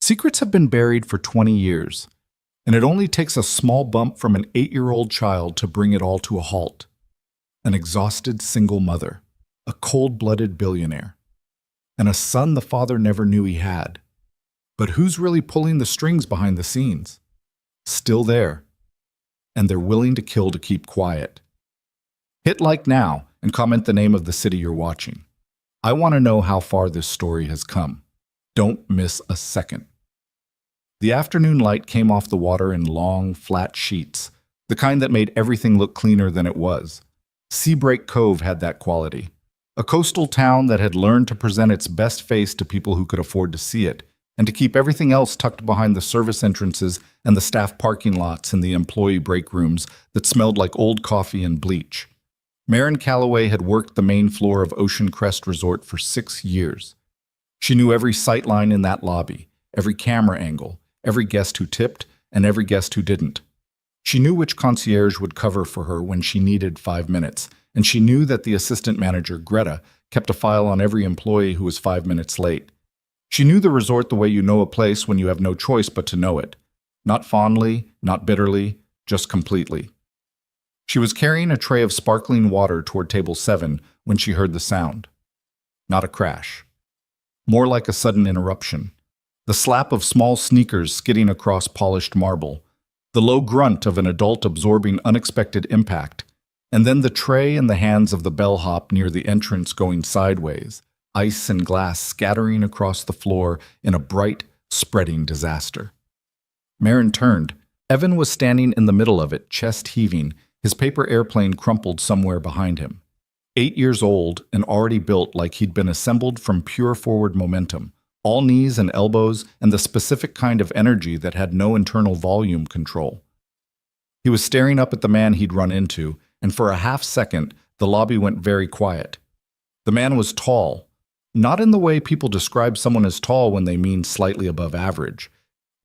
Secrets have been buried for 20 years, and it only takes a small bump from an 8-year-old child to bring it all to a halt. An exhausted single mother, a cold-blooded billionaire, and a son the father never knew he had. But who's really pulling the strings behind the scenes? Still there, and they're willing to kill to keep quiet. Hit like now and comment the name of the city you're watching. I want to know how far this story has come. Don't miss a second. The afternoon light came off the water in long, flat sheets, the kind that made everything look cleaner than it was. Seabreak Cove had that quality. A coastal town that had learned to present its best face to people who could afford to see it, and to keep everything else tucked behind the service entrances and the staff parking lots and the employee break rooms that smelled like old coffee and bleach. Maren Calloway had worked the main floor of Ocean Crest Resort for 6 years. She knew every sightline in that lobby, every camera angle, every guest who tipped, and every guest who didn't. She knew which concierge would cover for her when she needed 5 minutes, and she knew that the assistant manager, Greta, kept a file on every employee who was 5 minutes late. She knew the resort the way you know a place when you have no choice but to know it. Not fondly, not bitterly, just completely. She was carrying a tray of sparkling water toward table 7 when she heard the sound. Not a crash. More like a sudden interruption. The slap of small sneakers skidding across polished marble. The low grunt of an adult absorbing unexpected impact. And then the tray in the hands of the bellhop near the entrance going sideways. Ice and glass scattering across the floor in a bright, spreading disaster. Maren turned. Evan was standing in the middle of it, chest heaving, his paper airplane crumpled somewhere behind him. 8 years old and already built like he'd been assembled from pure forward momentum, all knees and elbows and the specific kind of energy that had no internal volume control. He was staring up at the man he'd run into, and for a half second, the lobby went very quiet. The man was tall. Not in the way people describe someone as tall when they mean slightly above average.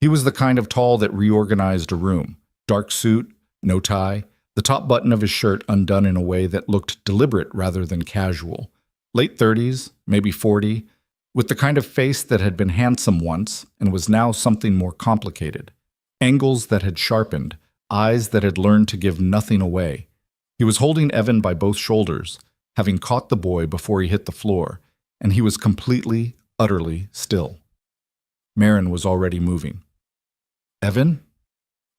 He was the kind of tall that reorganized a room. Dark suit, no tie, the top button of his shirt undone in a way that looked deliberate rather than casual. Late 30s, maybe 40, with the kind of face that had been handsome once and was now something more complicated. Angles that had sharpened, eyes that had learned to give nothing away. He was holding Evan by both shoulders, having caught the boy before he hit the floor, and he was completely, utterly still. Maren was already moving. Evan?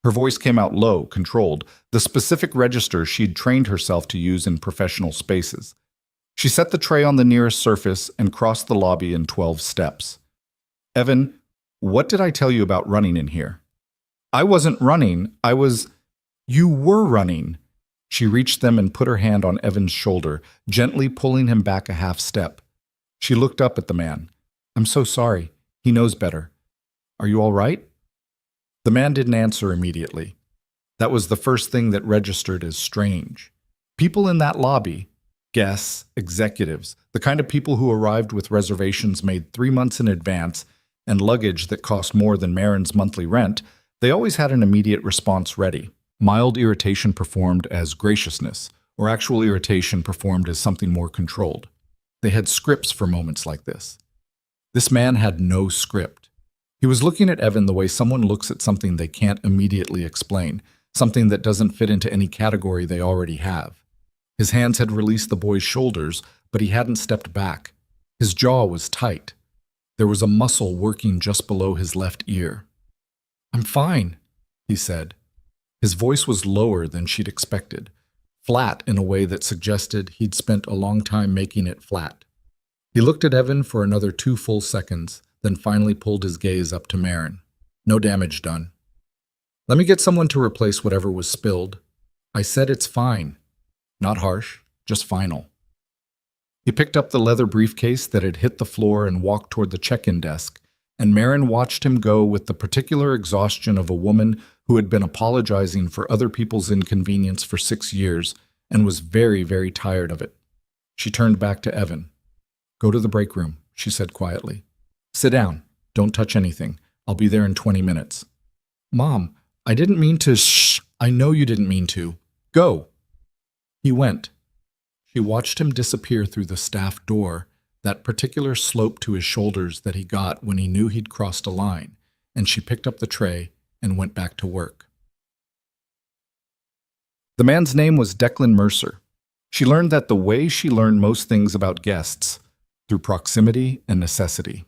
Her voice came out low, controlled, the specific register she'd trained herself to use in professional spaces. She set the tray on the nearest surface and crossed the lobby in 12 steps. Evan, what did I tell you about running in here? I wasn't running, You were running. She reached them and put her hand on Evan's shoulder, gently pulling him back a half step. She looked up at the man. I'm so sorry. He knows better. Are you all right? The man didn't answer immediately. That was the first thing that registered as strange. People in that lobby, guests, executives, the kind of people who arrived with reservations made 3 months in advance and luggage that cost more than Maren's monthly rent, they always had an immediate response ready. Mild irritation performed as graciousness, or actual irritation performed as something more controlled. They had scripts for moments like this. This man had no script. He was looking at Evan the way someone looks at something they can't immediately explain, something that doesn't fit into any category they already have. His hands had released the boy's shoulders, but he hadn't stepped back. His jaw was tight. There was a muscle working just below his left ear. I'm fine, he said. His voice was lower than she'd expected, flat in a way that suggested he'd spent a long time making it flat. He looked at Evan for another 2 full seconds, then finally pulled his gaze up to Maren. No damage done. Let me get someone to replace whatever was spilled. I said it's fine. Not harsh, just final. He picked up the leather briefcase that had hit the floor and walked toward the check-in desk, and Maren watched him go with the particular exhaustion of a woman who had been apologizing for other people's inconvenience for 6 years and was very, very tired of it. She turned back to Evan. Go to the break room, she said quietly. Sit down. Don't touch anything. I'll be there in 20 minutes. Mom, I didn't mean to. Shh. I know you didn't mean to. Go. He went. She watched him disappear through the staff door, that particular slope to his shoulders that he got when he knew he'd crossed a line, and she picked up the tray and went back to work. The man's name was Declan Mercer. She learned that the way she learned most things about guests, through proximity and necessity.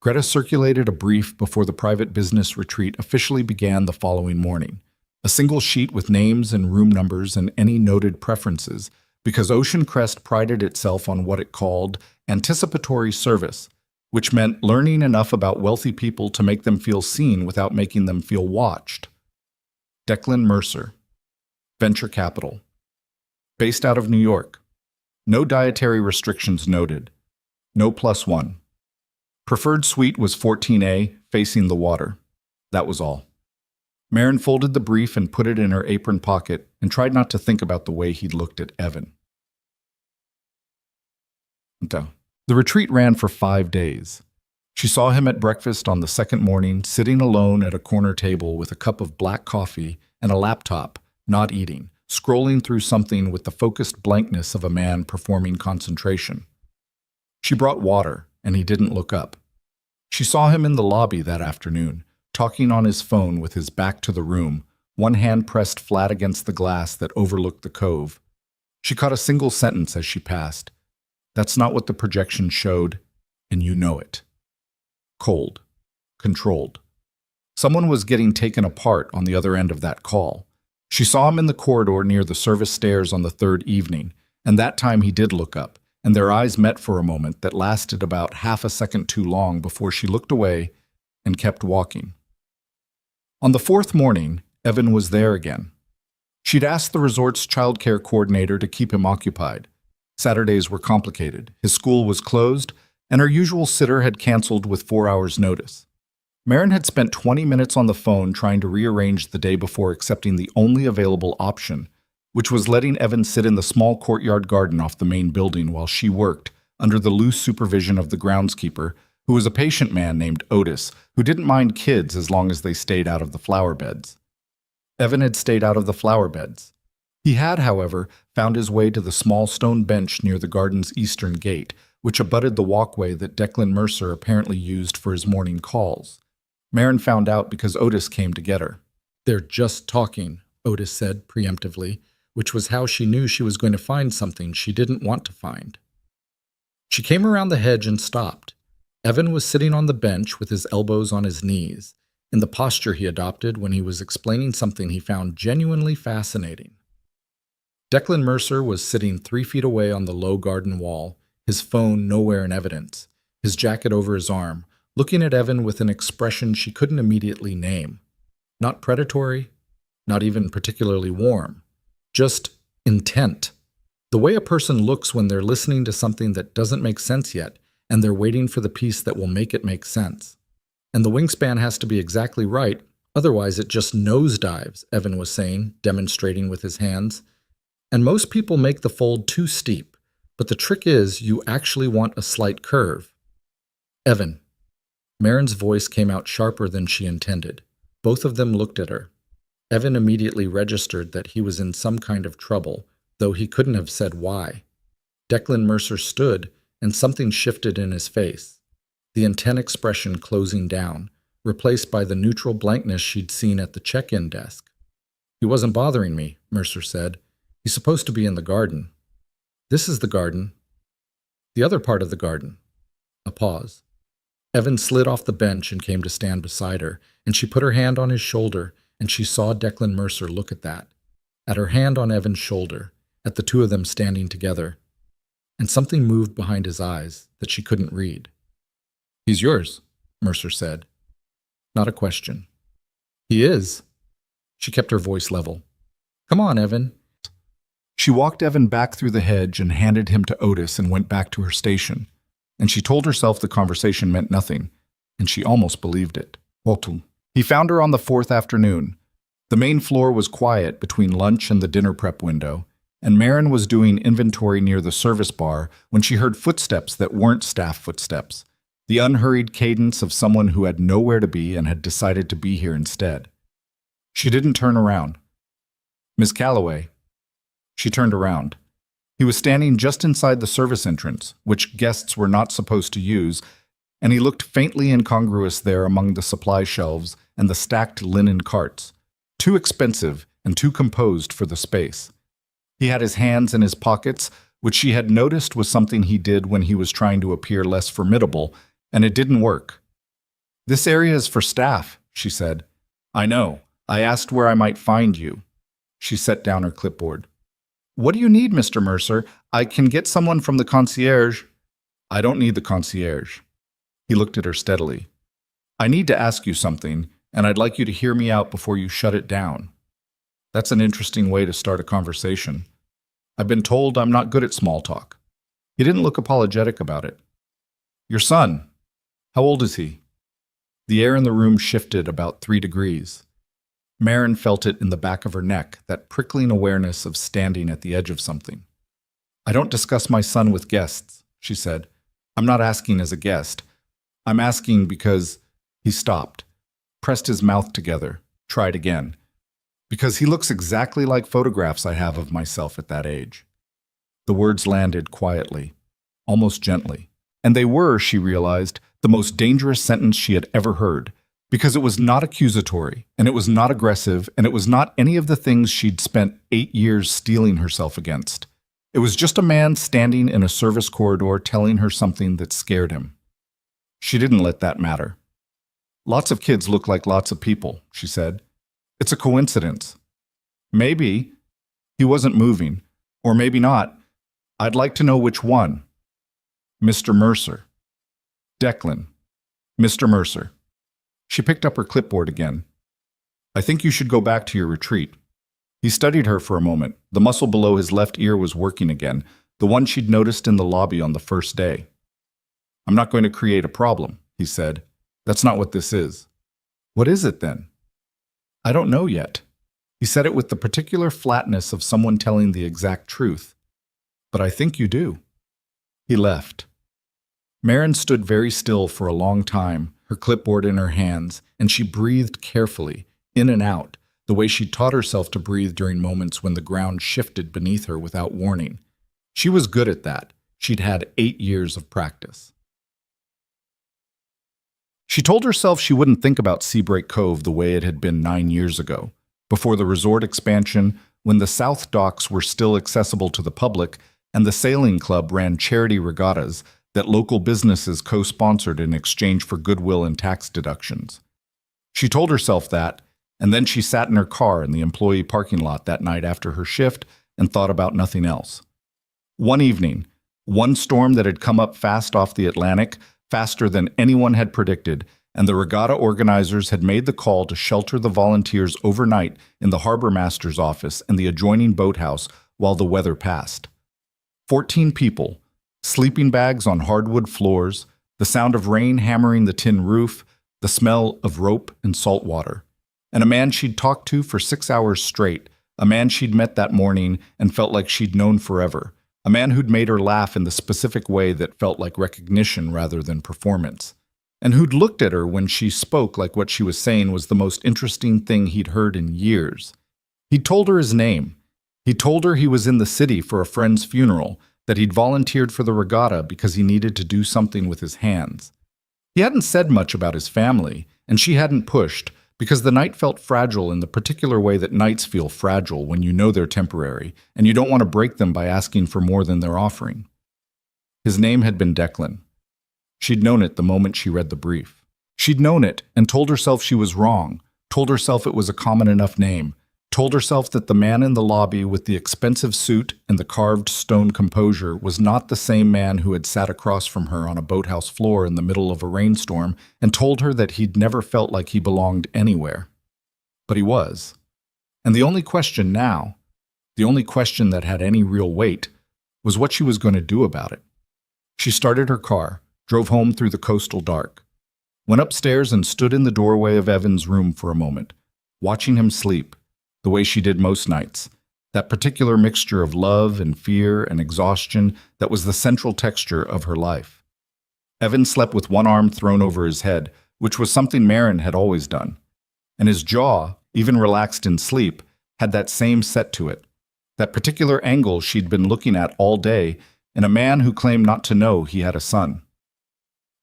Greta circulated a brief before the private business retreat officially began the following morning, a single sheet with names and room numbers and any noted preferences, because Ocean Crest prided itself on what it called anticipatory service, which meant learning enough about wealthy people to make them feel seen without making them feel watched. Declan Mercer, venture capital, based out of New York. No dietary restrictions noted. No +1. Preferred suite was 14A, facing the water. That was all. Maren folded the brief and put it in her apron pocket and tried not to think about the way he'd looked at Evan. The retreat ran for 5 days. She saw him at breakfast on the second morning, sitting alone at a corner table with a cup of black coffee and a laptop, not eating, scrolling through something with the focused blankness of a man performing concentration. She brought water, and he didn't look up. She saw him in the lobby that afternoon, talking on his phone with his back to the room, one hand pressed flat against the glass that overlooked the cove. She caught a single sentence as she passed. That's not what the projection showed, and you know it. Cold. Controlled. Someone was getting taken apart on the other end of that call. She saw him in the corridor near the service stairs on the third evening, and that time he did look up, and their eyes met for a moment that lasted about half a second too long before she looked away and kept walking. On the fourth morning, Evan was there again. She'd asked the resort's childcare coordinator to keep him occupied. Saturdays were complicated, his school was closed, and her usual sitter had canceled with 4 hours' notice. Maren had spent 20 minutes on the phone trying to rearrange the day before accepting the only available option, which was letting Evan sit in the small courtyard garden off the main building while she worked, under the loose supervision of the groundskeeper, who was a patient man named Otis, who didn't mind kids as long as they stayed out of the flower beds. Evan had stayed out of the flower beds. He had, however, found his way to the small stone bench near the garden's eastern gate, which abutted the walkway that Declan Mercer apparently used for his morning calls. Maren found out because Otis came to get her. "They're just talking," Otis said preemptively, which was how she knew she was going to find something she didn't want to find. She came around the hedge and stopped. Evan was sitting on the bench with his elbows on his knees, in the posture he adopted when he was explaining something he found genuinely fascinating. Declan Mercer was sitting 3 feet away on the low garden wall, his phone nowhere in evidence, his jacket over his arm, looking at Evan with an expression she couldn't immediately name. Not predatory, not even particularly warm, just intent. The way a person looks when they're listening to something that doesn't make sense yet, and they're waiting for the piece that will make it make sense. And the wingspan has to be exactly right, otherwise it just nosedives, Evan was saying, demonstrating with his hands. And most people make the fold too steep, but the trick is you actually want a slight curve. Evan. Maren's voice came out sharper than she intended. Both of them looked at her. Evan immediately registered that he was in some kind of trouble, though he couldn't have said why. Declan Mercer stood, and something shifted in his face. The intent expression closing down, replaced by the neutral blankness she'd seen at the check-in desk. "He wasn't bothering me," Mercer said. "He's supposed to be in the garden." "This is the garden." "The other part of the garden." A pause. Evan slid off the bench and came to stand beside her, and she put her hand on his shoulder, and she saw Declan Mercer look at that. At her hand on Evan's shoulder, at the two of them standing together. And something moved behind his eyes that she couldn't read. "He's yours," Mercer said. Not a question. "He is." She kept her voice level. "Come on, Evan." She walked Evan back through the hedge and handed him to Otis and went back to her station. And she told herself the conversation meant nothing, and she almost believed it. He found her on the fourth afternoon. The main floor was quiet between lunch and the dinner prep window, and Maren was doing inventory near the service bar when she heard footsteps that weren't staff footsteps, the unhurried cadence of someone who had nowhere to be and had decided to be here instead. She didn't turn around. "Miss Calloway." She turned around. He was standing just inside the service entrance, which guests were not supposed to use, and he looked faintly incongruous there among the supply shelves and the stacked linen carts, too expensive and too composed for the space. He had his hands in his pockets, which she had noticed was something he did when he was trying to appear less formidable, and it didn't work. "This area is for staff," she said. "I know. I asked where I might find you." She set down her clipboard. "What do you need, Mr. Mercer? I can get someone from the concierge." "I don't need the concierge." He looked at her steadily. "I need to ask you something, and I'd like you to hear me out before you shut it down." That's an interesting way to start a conversation. I've been told I'm not good at small talk. He didn't look apologetic about it. "Your son, how old is he?" The air in the room shifted about 3 degrees. Marin felt it in the back of her neck, that prickling awareness of standing at the edge of something. "I don't discuss my son with guests," she said. "I'm not asking as a guest. I'm asking because—" He stopped, pressed his mouth together, tried again. "Because he looks exactly like photographs I have of myself at that age." The words landed quietly, almost gently. And they were, she realized, the most dangerous sentence she had ever heard, because it was not accusatory, and it was not aggressive, and it was not any of the things she'd spent 8 years steeling herself against. It was just a man standing in a service corridor telling her something that scared him. She didn't let that matter. "Lots of kids look like lots of people," she said. "It's a coincidence." "Maybe." He wasn't moving. "Or maybe not. I'd like to know which one." "Mr. Mercer." "Declan. Mr. Mercer." She picked up her clipboard again. "I think you should go back to your retreat." He studied her for a moment. The muscle below his left ear was working again, the one she'd noticed in the lobby on the first day. "I'm not going to create a problem," he said. "That's not what this is." "What is it then?" "I don't know yet." He said it with the particular flatness of someone telling the exact truth. "But I think you do." He left. Marin stood very still for a long time, her clipboard in her hands, and she breathed carefully, in and out, the way she taught herself to breathe during moments when the ground shifted beneath her without warning. She was good at that. She'd had 8 years of practice. She told herself she wouldn't think about Seabreak Cove the way it had been 9 years ago, before the resort expansion, when the South Docks were still accessible to the public and the sailing club ran charity regattas that local businesses co-sponsored in exchange for goodwill and tax deductions. She told herself that, and then she sat in her car in the employee parking lot that night after her shift and thought about nothing else. One evening, one storm that had come up fast off the Atlantic, faster than anyone had predicted, and the regatta organizers had made the call to shelter the volunteers overnight in the harbor master's office and the adjoining boathouse while the weather passed. 14 people, sleeping bags on hardwood floors, the sound of rain hammering the tin roof, the smell of rope and salt water, and a man she'd talked to for 6 hours straight, a man she'd met that morning and felt like she'd known forever, a man who'd made her laugh in the specific way that felt like recognition rather than performance, and who'd looked at her when she spoke like what she was saying was the most interesting thing he'd heard in years. He'd told her his name. He told her he was in the city for a friend's funeral, that he'd volunteered for the regatta because he needed to do something with his hands. He hadn't said much about his family, and she hadn't pushed, because the night felt fragile in the particular way that nights feel fragile when you know they're temporary, and you don't want to break them by asking for more than they're offering. His name had been Declan. She'd known it the moment she read the brief. She'd known it and told herself she was wrong, told herself it was a common enough name, told herself that the man in the lobby with the expensive suit and the carved stone composure was not the same man who had sat across from her on a boathouse floor in the middle of a rainstorm, and told her that he'd never felt like he belonged anywhere. But he was. And the only question now, the only question that had any real weight, was what she was going to do about it. She started her car, drove home through the coastal dark, went upstairs and stood in the doorway of Evan's room for a moment, watching him sleep, the way she did most nights, that particular mixture of love and fear and exhaustion that was the central texture of her life. Evan slept with one arm thrown over his head, which was something Marin had always done, and his jaw, even relaxed in sleep, had that same set to it, that particular angle she'd been looking at all day in a man who claimed not to know he had a son.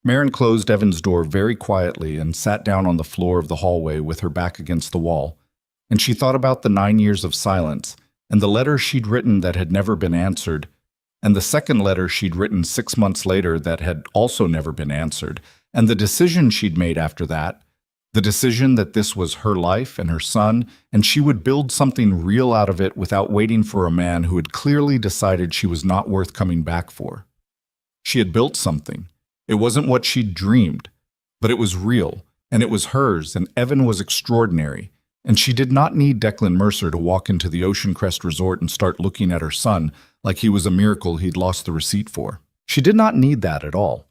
Marin closed Evan's door very quietly and sat down on the floor of the hallway with her back against the wall, and she thought about the 9 years of silence, and the letter she'd written that had never been answered, and the second letter she'd written 6 months later that had also never been answered, and the decision she'd made after that, the decision that this was her life and her son, and she would build something real out of it without waiting for a man who had clearly decided she was not worth coming back for. She had built something. It wasn't what she'd dreamed, but it was real, and it was hers, and Evan was extraordinary, and she did not need Declan Mercer to walk into the Ocean Crest Resort and start looking at her son like he was a miracle he'd lost the receipt for. She did not need that at all.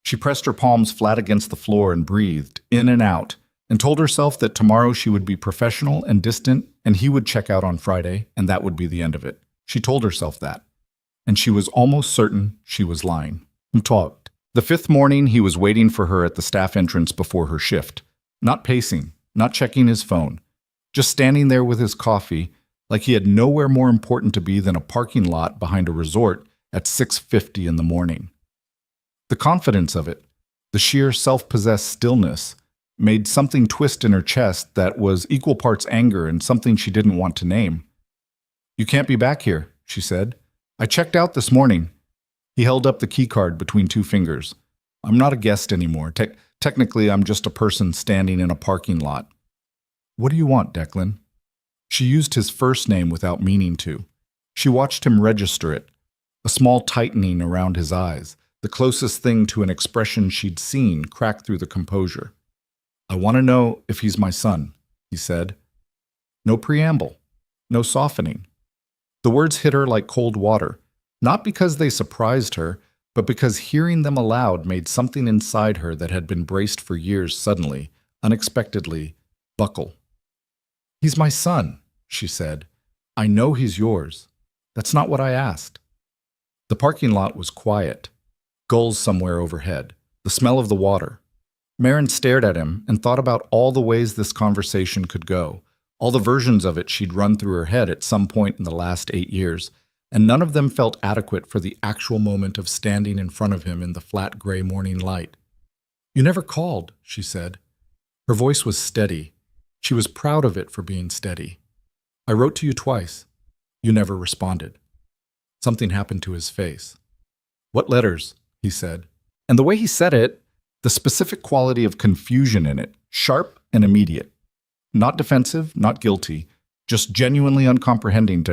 She pressed her palms flat against the floor and breathed, in and out, and told herself that tomorrow she would be professional and distant, and he would check out on Friday, and that would be the end of it. She told herself that, and she was almost certain she was lying. He talked. The fifth morning, he was waiting for her at the staff entrance before her shift, not pacing, not checking his phone, just standing there with his coffee, like he had nowhere more important to be than a parking lot behind a resort at 6:50 in the morning. The confidence of it, the sheer self-possessed stillness, made something twist in her chest that was equal parts anger and something she didn't want to name. "You can't be back here," she said. "I checked out this morning." He held up the keycard between two fingers. "I'm not a guest anymore. Technically, I'm just a person standing in a parking lot." "What do you want, Declan?" She used his first name without meaning to. She watched him register it, a small tightening around his eyes, the closest thing to an expression she'd seen crack through the composure. "I want to know if he's my son," he said. No preamble, no softening. The words hit her like cold water. Not because they surprised her, but because hearing them aloud made something inside her that had been braced for years suddenly, unexpectedly, buckle. "He's my son," she said. "I know he's yours. That's not what I asked." The parking lot was quiet. Gulls somewhere overhead. The smell of the water. Marin stared at him and thought about all the ways this conversation could go, all the versions of it she'd run through her head at some point in the last 8 years, and none of them felt adequate for the actual moment of standing in front of him in the flat gray morning light. "You never called," she said. Her voice was steady. She was proud of it for being steady. "I wrote to you twice. You never responded." Something happened to his face. "What letters?" he said. And the way he said it, the specific quality of confusion in it, sharp and immediate. Not defensive, not guilty, just genuinely uncomprehending,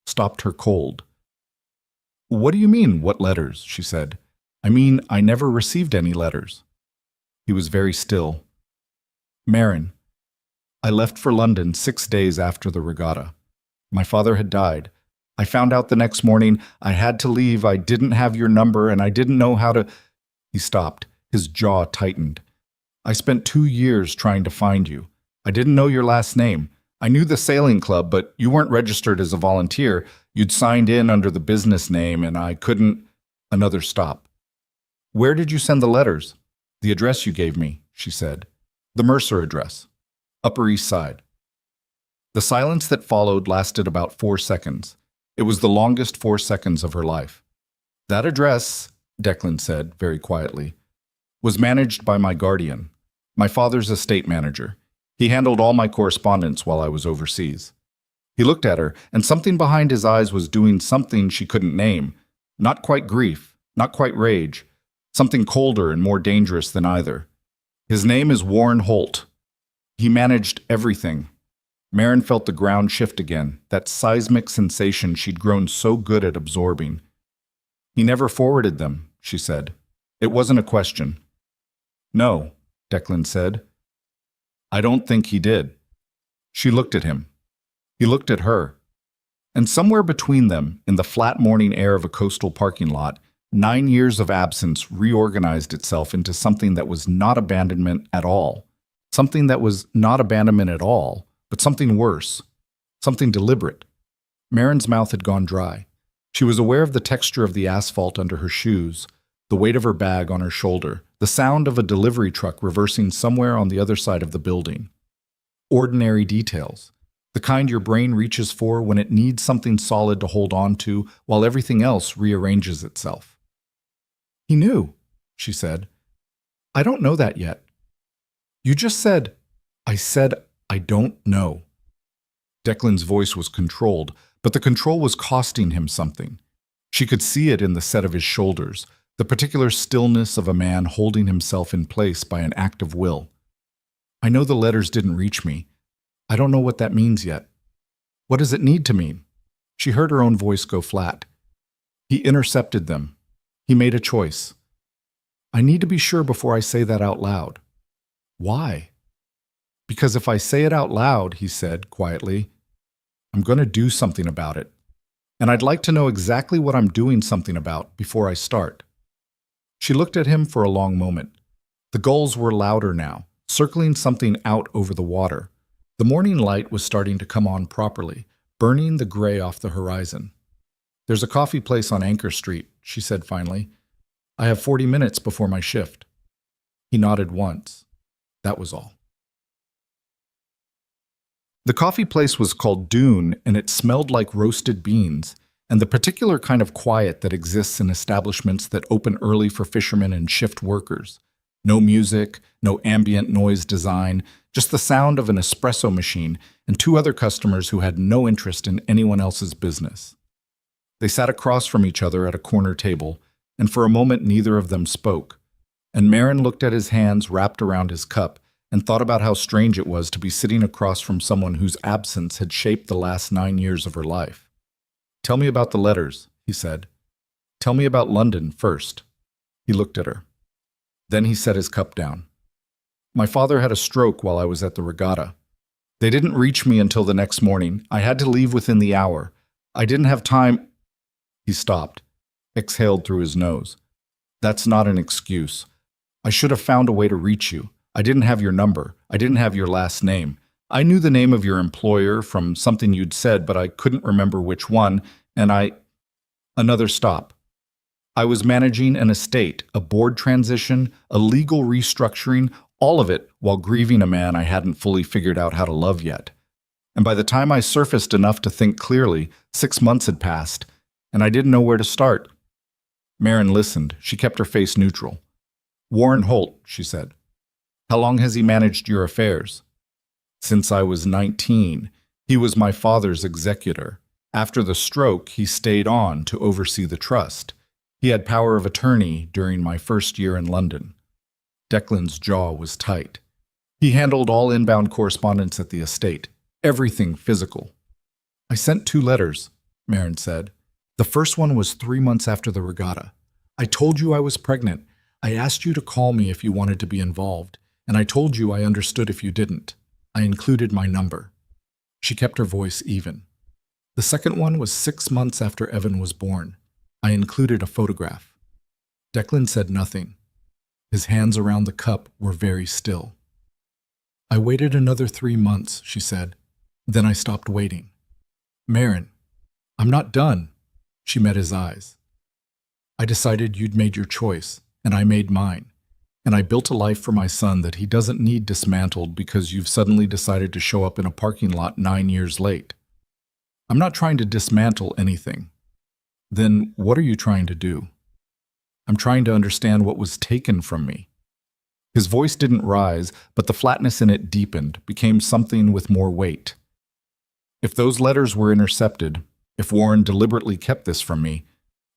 stopped her cold. "What do you mean, what letters?" she said. "I mean, I never received any letters." He was very still. "Marin, I left for London 6 days after the regatta. My father had died. I found out the next morning. I had to leave. I didn't have your number, and I didn't know how to—" He stopped. His jaw tightened. "I spent 2 years trying to find you. I didn't know your last name. I knew the sailing club, but you weren't registered as a volunteer. You'd signed in under the business name, and I couldn't—" Another stop. "Where did you send the letters?" "The address you gave me," she said. "The Mercer address. Upper East Side." The silence that followed lasted about 4 seconds. It was the longest 4 seconds of her life. "That address," Declan said very quietly, "was managed by my guardian, my father's estate manager. He handled all my correspondence while I was overseas." He looked at her, and something behind his eyes was doing something she couldn't name. Not quite grief, not quite rage. Something colder and more dangerous than either. "His name is Warren Holt. He managed everything." Marin felt the ground shift again, that seismic sensation she'd grown so good at absorbing. "He never forwarded them," she said. "It wasn't a question." "No," Declan said. "I don't think he did." She looked at him. He looked at her. And somewhere between them, in the flat morning air of a coastal parking lot, 9 years of absence reorganized itself into something that was not abandonment at all. Something that was not abandonment at all, but something worse. Something deliberate. Marin's mouth had gone dry. She was aware of the texture of the asphalt under her shoes, the weight of her bag on her shoulder, the sound of a delivery truck reversing somewhere on the other side of the building. Ordinary details. The kind your brain reaches for when it needs something solid to hold on to while everything else rearranges itself. "He knew," she said. I don't know that yet. You just said, I said, I don't know. Declan's voice was controlled, but the control was costing him something. She could see it in the set of his shoulders, the particular stillness of a man holding himself in place by an act of will. I know the letters didn't reach me. I don't know what that means yet. What does it need to mean? She heard her own voice go flat. He intercepted them. He made a choice. I need to be sure before I say that out loud. Why? Because if I say it out loud, he said quietly, I'm going to do something about it. And I'd like to know exactly what I'm doing something about before I start. She looked at him for a long moment. The gulls were louder now, circling something out over the water. The morning light was starting to come on properly, burning the gray off the horizon. There's a coffee place on Anchor Street, she said finally. I have 40 minutes before my shift. He nodded once. That was all. The coffee place was called Dune, and it smelled like roasted beans, and the particular kind of quiet that exists in establishments that open early for fishermen and shift workers. No music, no ambient noise design, just the sound of an espresso machine and two other customers who had no interest in anyone else's business. They sat across from each other at a corner table, and for a moment neither of them spoke, and Marin looked at his hands wrapped around his cup and thought about how strange it was to be sitting across from someone whose absence had shaped the last 9 years of her life. Tell me about the letters, he said. Tell me about London first. He looked at her. Then he set his cup down. My father had a stroke while I was at the regatta. They didn't reach me until the next morning. I had to leave within the hour. I didn't have time. He stopped, exhaled through his nose. That's not an excuse. I should have found a way to reach you. I didn't have your number. I didn't have your last name. I knew the name of your employer from something you'd said, but I couldn't remember which one, and Another stop. I was managing an estate, a board transition, a legal restructuring, all of it while grieving a man I hadn't fully figured out how to love yet. And by the time I surfaced enough to think clearly, 6 months had passed, and I didn't know where to start. Marin listened. She kept her face neutral. Warren Holt, she said. How long has he managed your affairs? Since I was 19. He was my father's executor. After the stroke, he stayed on to oversee the trust. He had power of attorney during my first year in London. Declan's jaw was tight. He handled all inbound correspondence at the estate, everything physical. I sent 2 letters, Marin said. The first one was 3 months after the regatta. I told you I was pregnant. I asked you to call me if you wanted to be involved, and I told you I understood if you didn't. I included my number. She kept her voice even. The second one was 6 months after Evan was born. I included a photograph. Declan said nothing. His hands around the cup were very still. I waited another 3 months, she said. Then I stopped waiting. Marin, I'm not done. She met his eyes. I decided you'd made your choice, and I made mine. And I built a life for my son that he doesn't need dismantled because you've suddenly decided to show up in a parking lot 9 years late. I'm not trying to dismantle anything. Then what are you trying to do? I'm trying to understand what was taken from me. His voice didn't rise, but the flatness in it deepened, became something with more weight. If those letters were intercepted, if Warren deliberately kept this from me,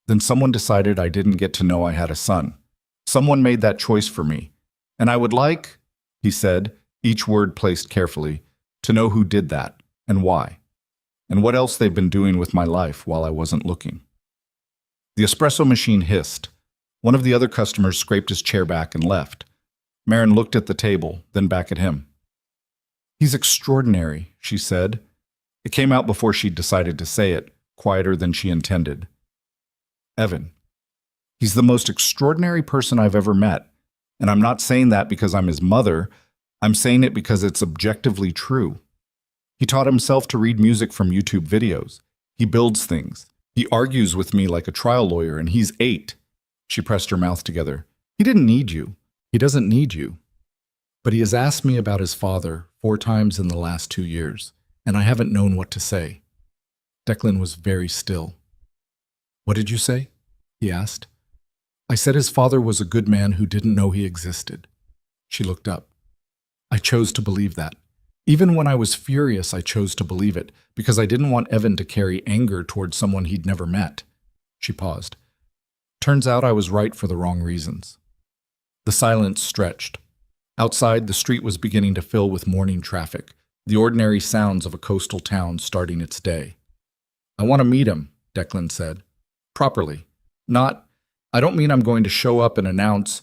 then someone decided I didn't get to know I had a son. Someone made that choice for me. And I would like, he said, each word placed carefully, to know who did that and why, and what else they've been doing with my life while I wasn't looking. The espresso machine hissed. One of the other customers scraped his chair back and left. Marin looked at the table, then back at him. He's extraordinary, she said. It came out before she'd decided to say it, quieter than she intended. Evan. He's the most extraordinary person I've ever met. And I'm not saying that because I'm his mother. I'm saying it because it's objectively true. He taught himself to read music from YouTube videos. He builds things. He argues with me like a trial lawyer, and he's 8. She pressed her mouth together. He didn't need you. He doesn't need you. But he has asked me about his father 4 times in the last 2 years, and I haven't known what to say. Declan was very still. What did you say? He asked. I said his father was a good man who didn't know he existed. She looked up. I chose to believe that. Even when I was furious, I chose to believe it, because I didn't want Evan to carry anger towards someone he'd never met. She paused. Turns out I was right for the wrong reasons. The silence stretched. Outside, the street was beginning to fill with morning traffic, the ordinary sounds of a coastal town starting its day. I want to meet him, Declan said. Properly. I don't mean I'm going to show up and announce.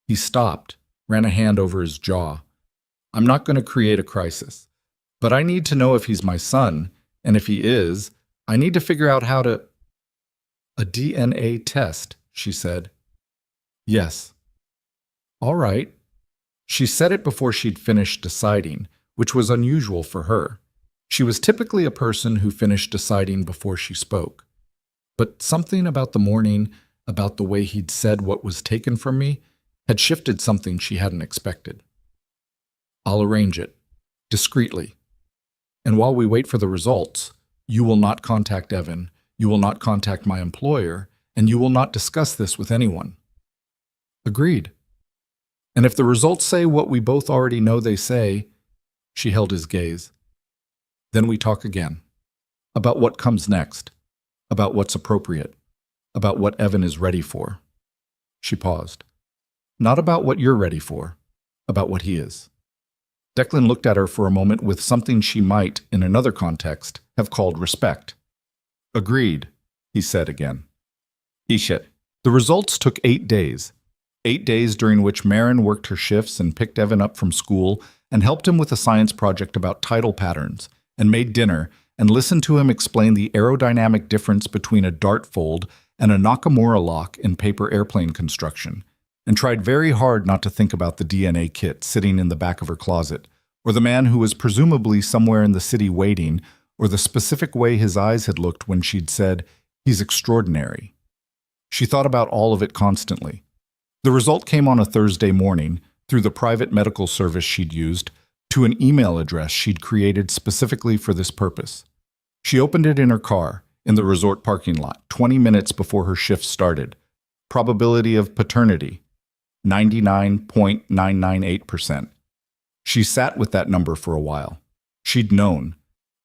He stopped, ran a hand over his jaw. I'm not going to create a crisis. But I need to know if he's my son, and if he is, I need to figure out how to... A DNA test, she said. Yes. All right. She said it before she'd finished deciding, which was unusual for her. She was typically a person who finished deciding before she spoke. But something about the morning, about the way he'd said what was taken from me, had shifted something she hadn't expected. I'll arrange it, discreetly. And while we wait for the results, you will not contact Evan, you will not contact my employer, and you will not discuss this with anyone. Agreed. And if the results say what we both already know they say, she held his gaze, then we talk again. About what comes next. About what's appropriate. About what Evan is ready for. She paused. Not about what you're ready for. About what he is. Declan looked at her for a moment with something she might, in another context, have called respect. Agreed, he said again. Ishit. The results took 8 days. 8 days during which Marin worked her shifts and picked Evan up from school and helped him with a science project about tidal patterns, and made dinner, and listened to him explain the aerodynamic difference between a dart fold and a Nakamura lock in paper airplane construction, and tried very hard not to think about the DNA kit sitting in the back of her closet, or the man who was presumably somewhere in the city waiting, or the specific way his eyes had looked when she'd said, "He's extraordinary." She thought about all of it constantly. The result came on a Thursday morning, through the private medical service she'd used, to an email address she'd created specifically for this purpose. She opened it in her car, in the resort parking lot, 20 minutes before her shift started. Probability of paternity, 99.998%. She sat with that number for a while. She'd known.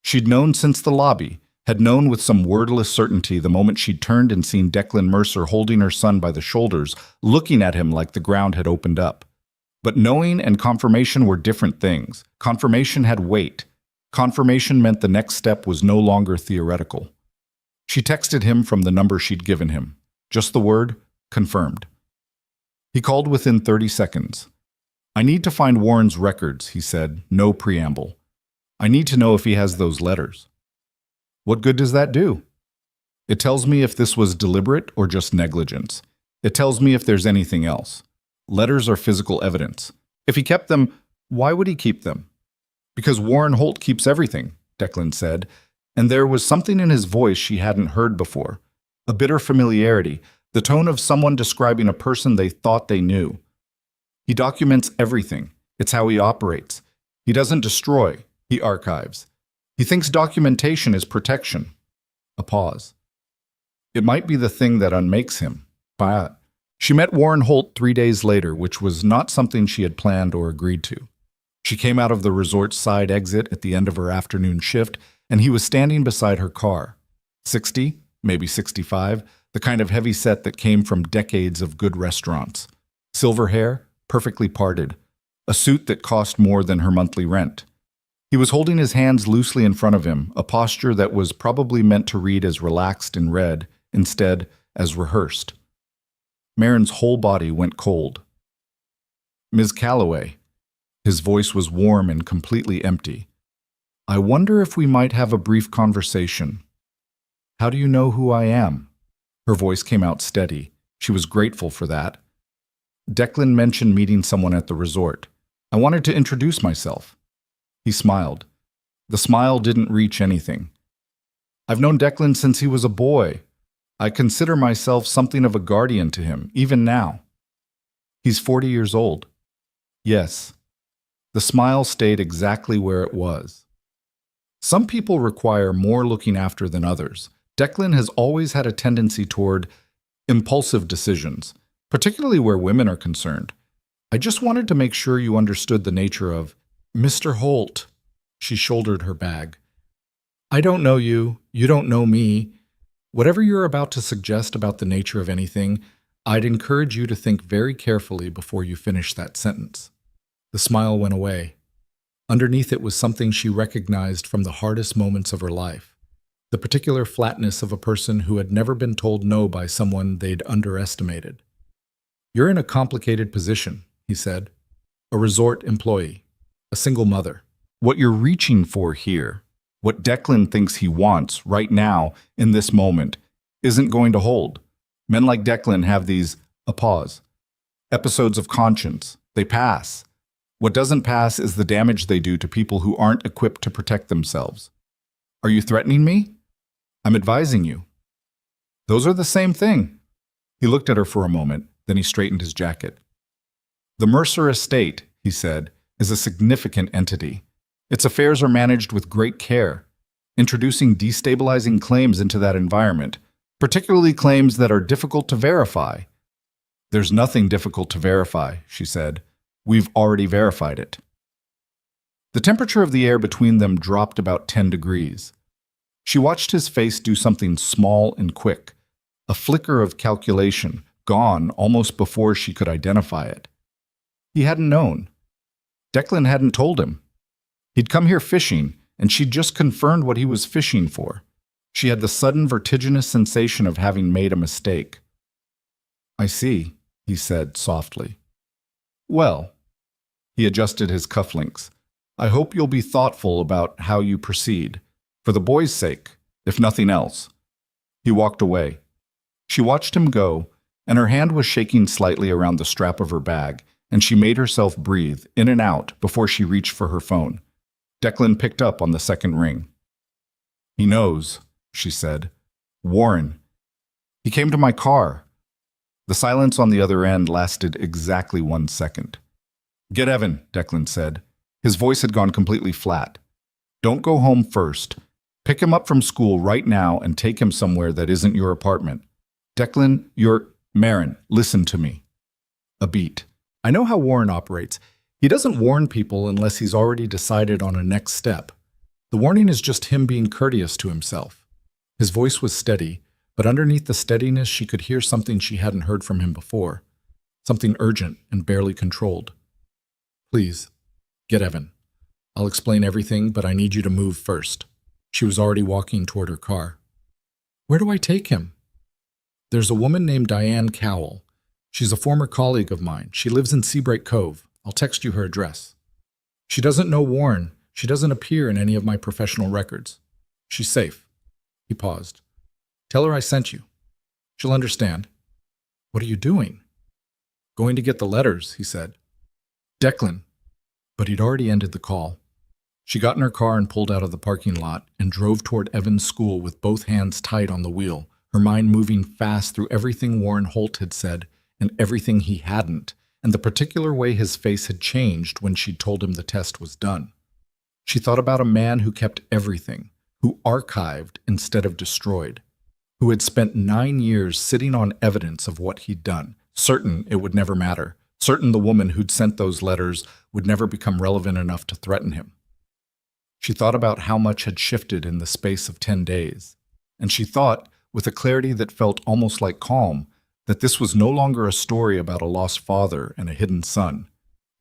She'd known since the lobby, had known with some wordless certainty the moment she'd turned and seen Declan Mercer holding her son by the shoulders, looking at him like the ground had opened up. But knowing and confirmation were different things. Confirmation had weight. Confirmation meant the next step was no longer theoretical. She texted him from the number she'd given him. Just the word, confirmed. He called within 30 seconds. I need to find Warren's records, he said, no preamble. I need to know if he has those letters. What good does that do? It tells me if this was deliberate or just negligence. It tells me if there's anything else. Letters are physical evidence. If he kept them, why would he keep them? Because Warren Holt keeps everything, Declan said, and there was something in his voice she hadn't heard before. A bitter familiarity, the tone of someone describing a person they thought they knew. He documents everything. It's how he operates. He doesn't destroy, he archives. He thinks documentation is protection. A pause. It might be the thing that unmakes him. But she met Warren Holt 3 days later, which was not something she had planned or agreed to. She came out of the resort's side exit at the end of her afternoon shift, and he was standing beside her car. 60, maybe 65, the kind of heavy set that came from decades of good restaurants. Silver hair, perfectly parted. A suit that cost more than her monthly rent. He was holding his hands loosely in front of him, a posture that was probably meant to read as relaxed and read, instead as rehearsed. Marin's whole body went cold. Ms. Calloway. His voice was warm and completely empty. I wonder if we might have a brief conversation. How do you know who I am? Her voice came out steady. She was grateful for that. Declan mentioned meeting someone at the resort. I wanted to introduce myself. He smiled. The smile didn't reach anything. I've known Declan since he was a boy. I consider myself something of a guardian to him, even now. He's 40 years old. Yes. The smile stayed exactly where it was. Some people require more looking after than others. Declan has always had a tendency toward impulsive decisions, particularly where women are concerned. I just wanted to make sure you understood the nature of Mr. Holt. She shouldered her bag. I don't know you. You don't know me. Whatever you're about to suggest about the nature of anything, I'd encourage you to think very carefully before you finish that sentence. The smile went away. Underneath it was something she recognized from the hardest moments of her life, the particular flatness of a person who had never been told no by someone they'd underestimated. You're in a complicated position, he said. A resort employee, a single mother. What you're reaching for here, what Declan thinks he wants right now in this moment, isn't going to hold. Men like Declan have these após, episodes of conscience. They pass. What doesn't pass is the damage they do to people who aren't equipped to protect themselves. Are you threatening me? I'm advising you. Those are the same thing. He looked at her for a moment, then he straightened his jacket. The Mercer estate, he said, is a significant entity. Its affairs are managed with great care. Introducing destabilizing claims into that environment, particularly claims that are difficult to verify. There's nothing difficult to verify, she said. We've already verified it. The temperature of the air between them dropped about 10 degrees. She watched his face do something small and quick, a flicker of calculation, gone almost before she could identify it. He hadn't known. Declan hadn't told him. He'd come here fishing, and she'd just confirmed what he was fishing for. She had the sudden vertiginous sensation of having made a mistake. I see, he said softly. Well, he adjusted his cufflinks. I hope you'll be thoughtful about how you proceed, for the boy's sake, if nothing else. He walked away. She watched him go, and her hand was shaking slightly around the strap of her bag, and she made herself breathe in and out before she reached for her phone. Declan picked up on the second ring. He knows, she said. Warren. He came to my car. The silence on the other end lasted exactly 1 second. Get Evan, Declan said. His voice had gone completely flat. Don't go home first. Pick him up from school right now and take him somewhere that isn't your apartment. Declan, Marin, listen to me. A beat. I know how Warren operates. He doesn't warn people unless he's already decided on a next step. The warning is just him being courteous to himself. His voice was steady, but underneath the steadiness she could hear something she hadn't heard from him before. Something urgent and barely controlled. Please, get Evan. I'll explain everything, but I need you to move first. She was already walking toward her car. Where do I take him? There's a woman named Diane Cowell. She's a former colleague of mine. She lives in Seabright Cove. I'll text you her address. She doesn't know Warren. She doesn't appear in any of my professional records. She's safe. He paused. Tell her I sent you. She'll understand. What are you doing? Going to get the letters, he said. Declan. But he'd already ended the call. She got in her car and pulled out of the parking lot and drove toward Evan's school with both hands tight on the wheel, her mind moving fast through everything Warren Holt had said and everything he hadn't, and the particular way his face had changed when she'd told him the test was done. She thought about a man who kept everything, who archived instead of destroyed, who had spent 9 years sitting on evidence of what he'd done, certain it would never matter, certain the woman who'd sent those letters would never become relevant enough to threaten him. She thought about how much had shifted in the space of 10 days, and she thought, with a clarity that felt almost like calm, that this was no longer a story about a lost father and a hidden son.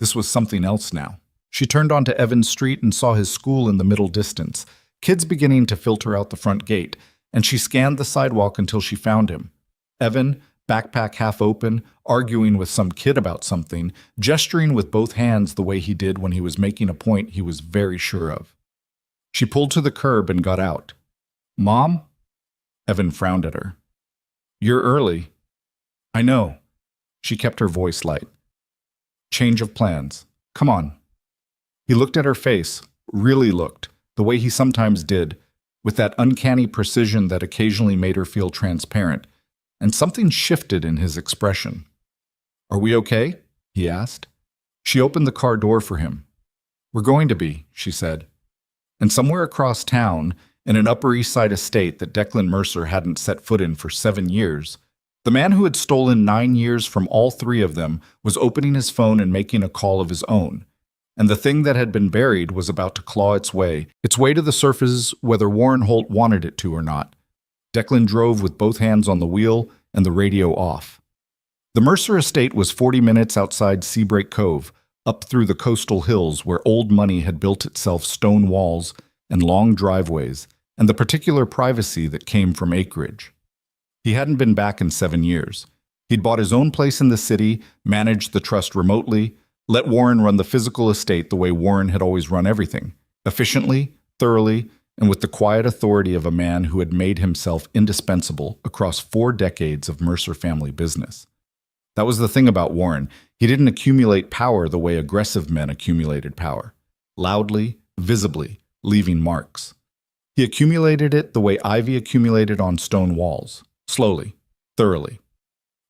This was something else now. She turned onto Evans Street and saw his school in the middle distance, kids beginning to filter out the front gate, and she scanned the sidewalk until she found him. Evan, backpack half open, arguing with some kid about something, gesturing with both hands the way he did when he was making a point he was very sure of. She pulled to the curb and got out. Mom? Evan frowned at her. You're early. I know. She kept her voice light. Change of plans. Come on. He looked at her face, really looked, the way he sometimes did, with that uncanny precision that occasionally made her feel transparent, and something shifted in his expression. Are we okay? He asked. She opened the car door for him. We're going to be, she said. And somewhere across town, in an Upper East Side estate that Declan Mercer hadn't set foot in for 7 years, The man who had stolen 9 years from all three of them was opening his phone and making a call of his own. And the thing that had been buried was about to claw its way to the surface whether Warren Holt wanted it to or not. Declan drove with both hands on the wheel and the radio off. The Mercer estate was 40 minutes outside Seabrake Cove, up through the coastal hills where old money had built itself stone walls and long driveways, and the particular privacy that came from acreage. He hadn't been back in 7 years. He'd bought his own place in the city, managed the trust remotely, let Warren run the physical estate the way Warren had always run everything, efficiently, thoroughly, and with the quiet authority of a man who had made himself indispensable across 4 decades of Mercer family business. That was the thing about Warren. He didn't accumulate power the way aggressive men accumulated power, loudly, visibly, leaving marks. He accumulated it the way ivy accumulated on stone walls, slowly, thoroughly.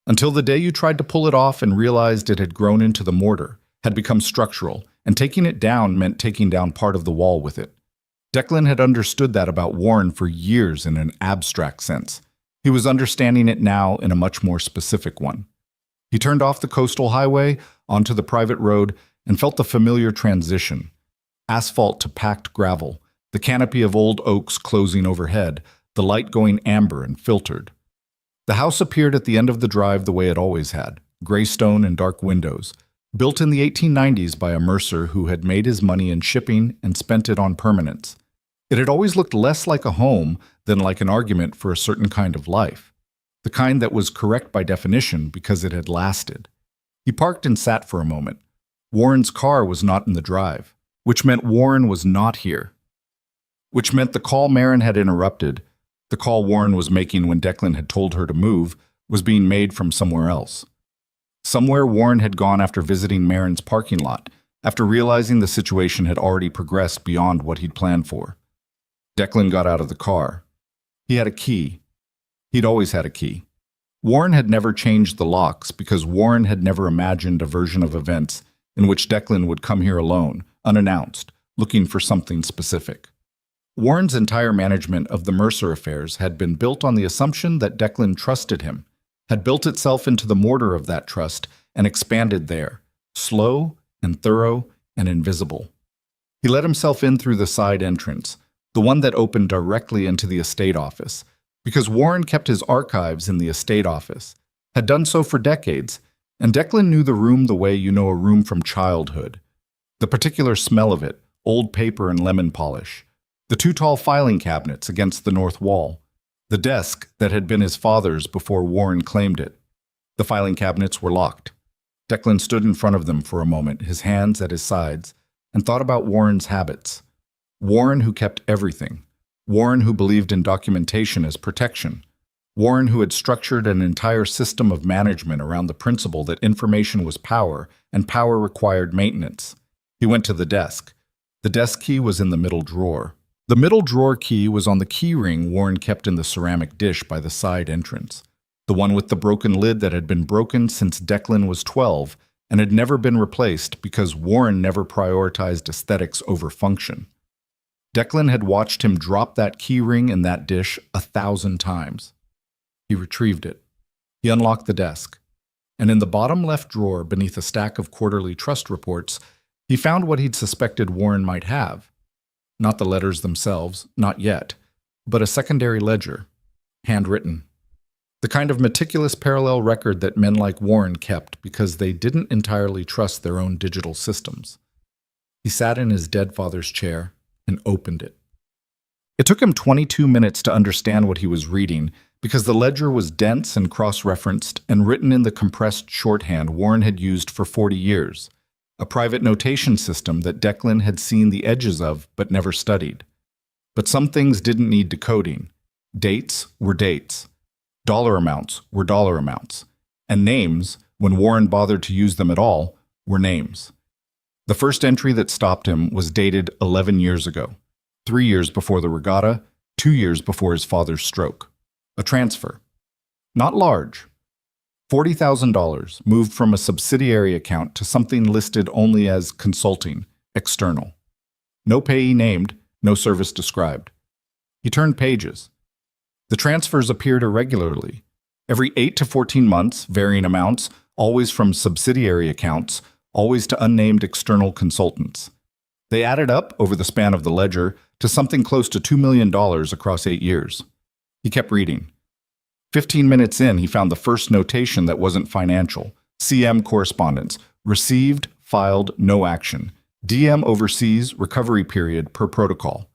Until the day you tried to pull it off and realized it had grown into the mortar, had become structural, and taking it down meant taking down part of the wall with it. Declan had understood that about Warren for years in an abstract sense. He was understanding it now in a much more specific one. He turned off the coastal highway onto the private road and felt the familiar transition. Asphalt to packed gravel, the canopy of old oaks closing overhead, the light going amber and filtered. The house appeared at the end of the drive the way it always had, gray stone and dark windows, built in the 1890s by a Mercer who had made his money in shipping and spent it on permanence. It had always looked less like a home than like an argument for a certain kind of life, the kind that was correct by definition because it had lasted. He parked and sat for a moment. Warren's car was not in the drive, which meant Warren was not here, which meant the call Marin had interrupted, the call Warren was making when Declan had told her to move, was being made from somewhere else. Somewhere Warren had gone after visiting Marin's parking lot, after realizing the situation had already progressed beyond what he'd planned for. Declan got out of the car. He had a key. He'd always had a key. Warren had never changed the locks because Warren had never imagined a version of events in which Declan would come here alone, unannounced, looking for something specific. Warren's entire management of the Mercer affairs had been built on the assumption that Declan trusted him, had built itself into the mortar of that trust and expanded there, slow and thorough and invisible. He let himself in through the side entrance, the one that opened directly into the estate office, because Warren kept his archives in the estate office, had done so for decades, and Declan knew the room the way you know a room from childhood. The particular smell of it, old paper and lemon polish, the 2 tall filing cabinets against the north wall, the desk that had been his father's before Warren claimed it. The filing cabinets were locked. Declan stood in front of them for a moment, his hands at his sides, and thought about Warren's habits. Warren who kept everything. Warren who believed in documentation as protection. Warren who had structured an entire system of management around the principle that information was power and power required maintenance. He went to the desk. The desk key was in the middle drawer. The middle drawer key was on the key ring Warren kept in the ceramic dish by the side entrance, the one with the broken lid that had been broken since Declan was 12 and had never been replaced because Warren never prioritized aesthetics over function. Declan had watched him drop that key ring in that dish 1,000 times. He retrieved it. He unlocked the desk, and in the bottom left drawer beneath a stack of quarterly trust reports, he found what he'd suspected Warren might have. Not the letters themselves, not yet, but a secondary ledger, handwritten. The kind of meticulous parallel record that men like Warren kept because they didn't entirely trust their own digital systems. He sat in his dead father's chair and opened it. It took him 22 minutes to understand what he was reading because the ledger was dense and cross-referenced and written in the compressed shorthand Warren had used for 40 years. A private notation system that Declan had seen the edges of but never studied. But some things didn't need decoding. Dates were dates. Dollar amounts were dollar amounts. And names, when Warren bothered to use them at all, were names. The first entry that stopped him was dated 11 years ago, 3 years before the regatta, 2 years before his father's stroke. A transfer. Not large. $40,000 moved from a subsidiary account to something listed only as consulting, external. No payee named, no service described. He turned pages. The transfers appeared irregularly. Every 8 to 14 months, varying amounts, always from subsidiary accounts, always to unnamed external consultants. They added up, over the span of the ledger, to something close to $2 million across 8 years. He kept reading. 15 minutes in, he found the first notation that wasn't financial. CM correspondence. Received, filed, no action. DM overseas, recovery period, per protocol.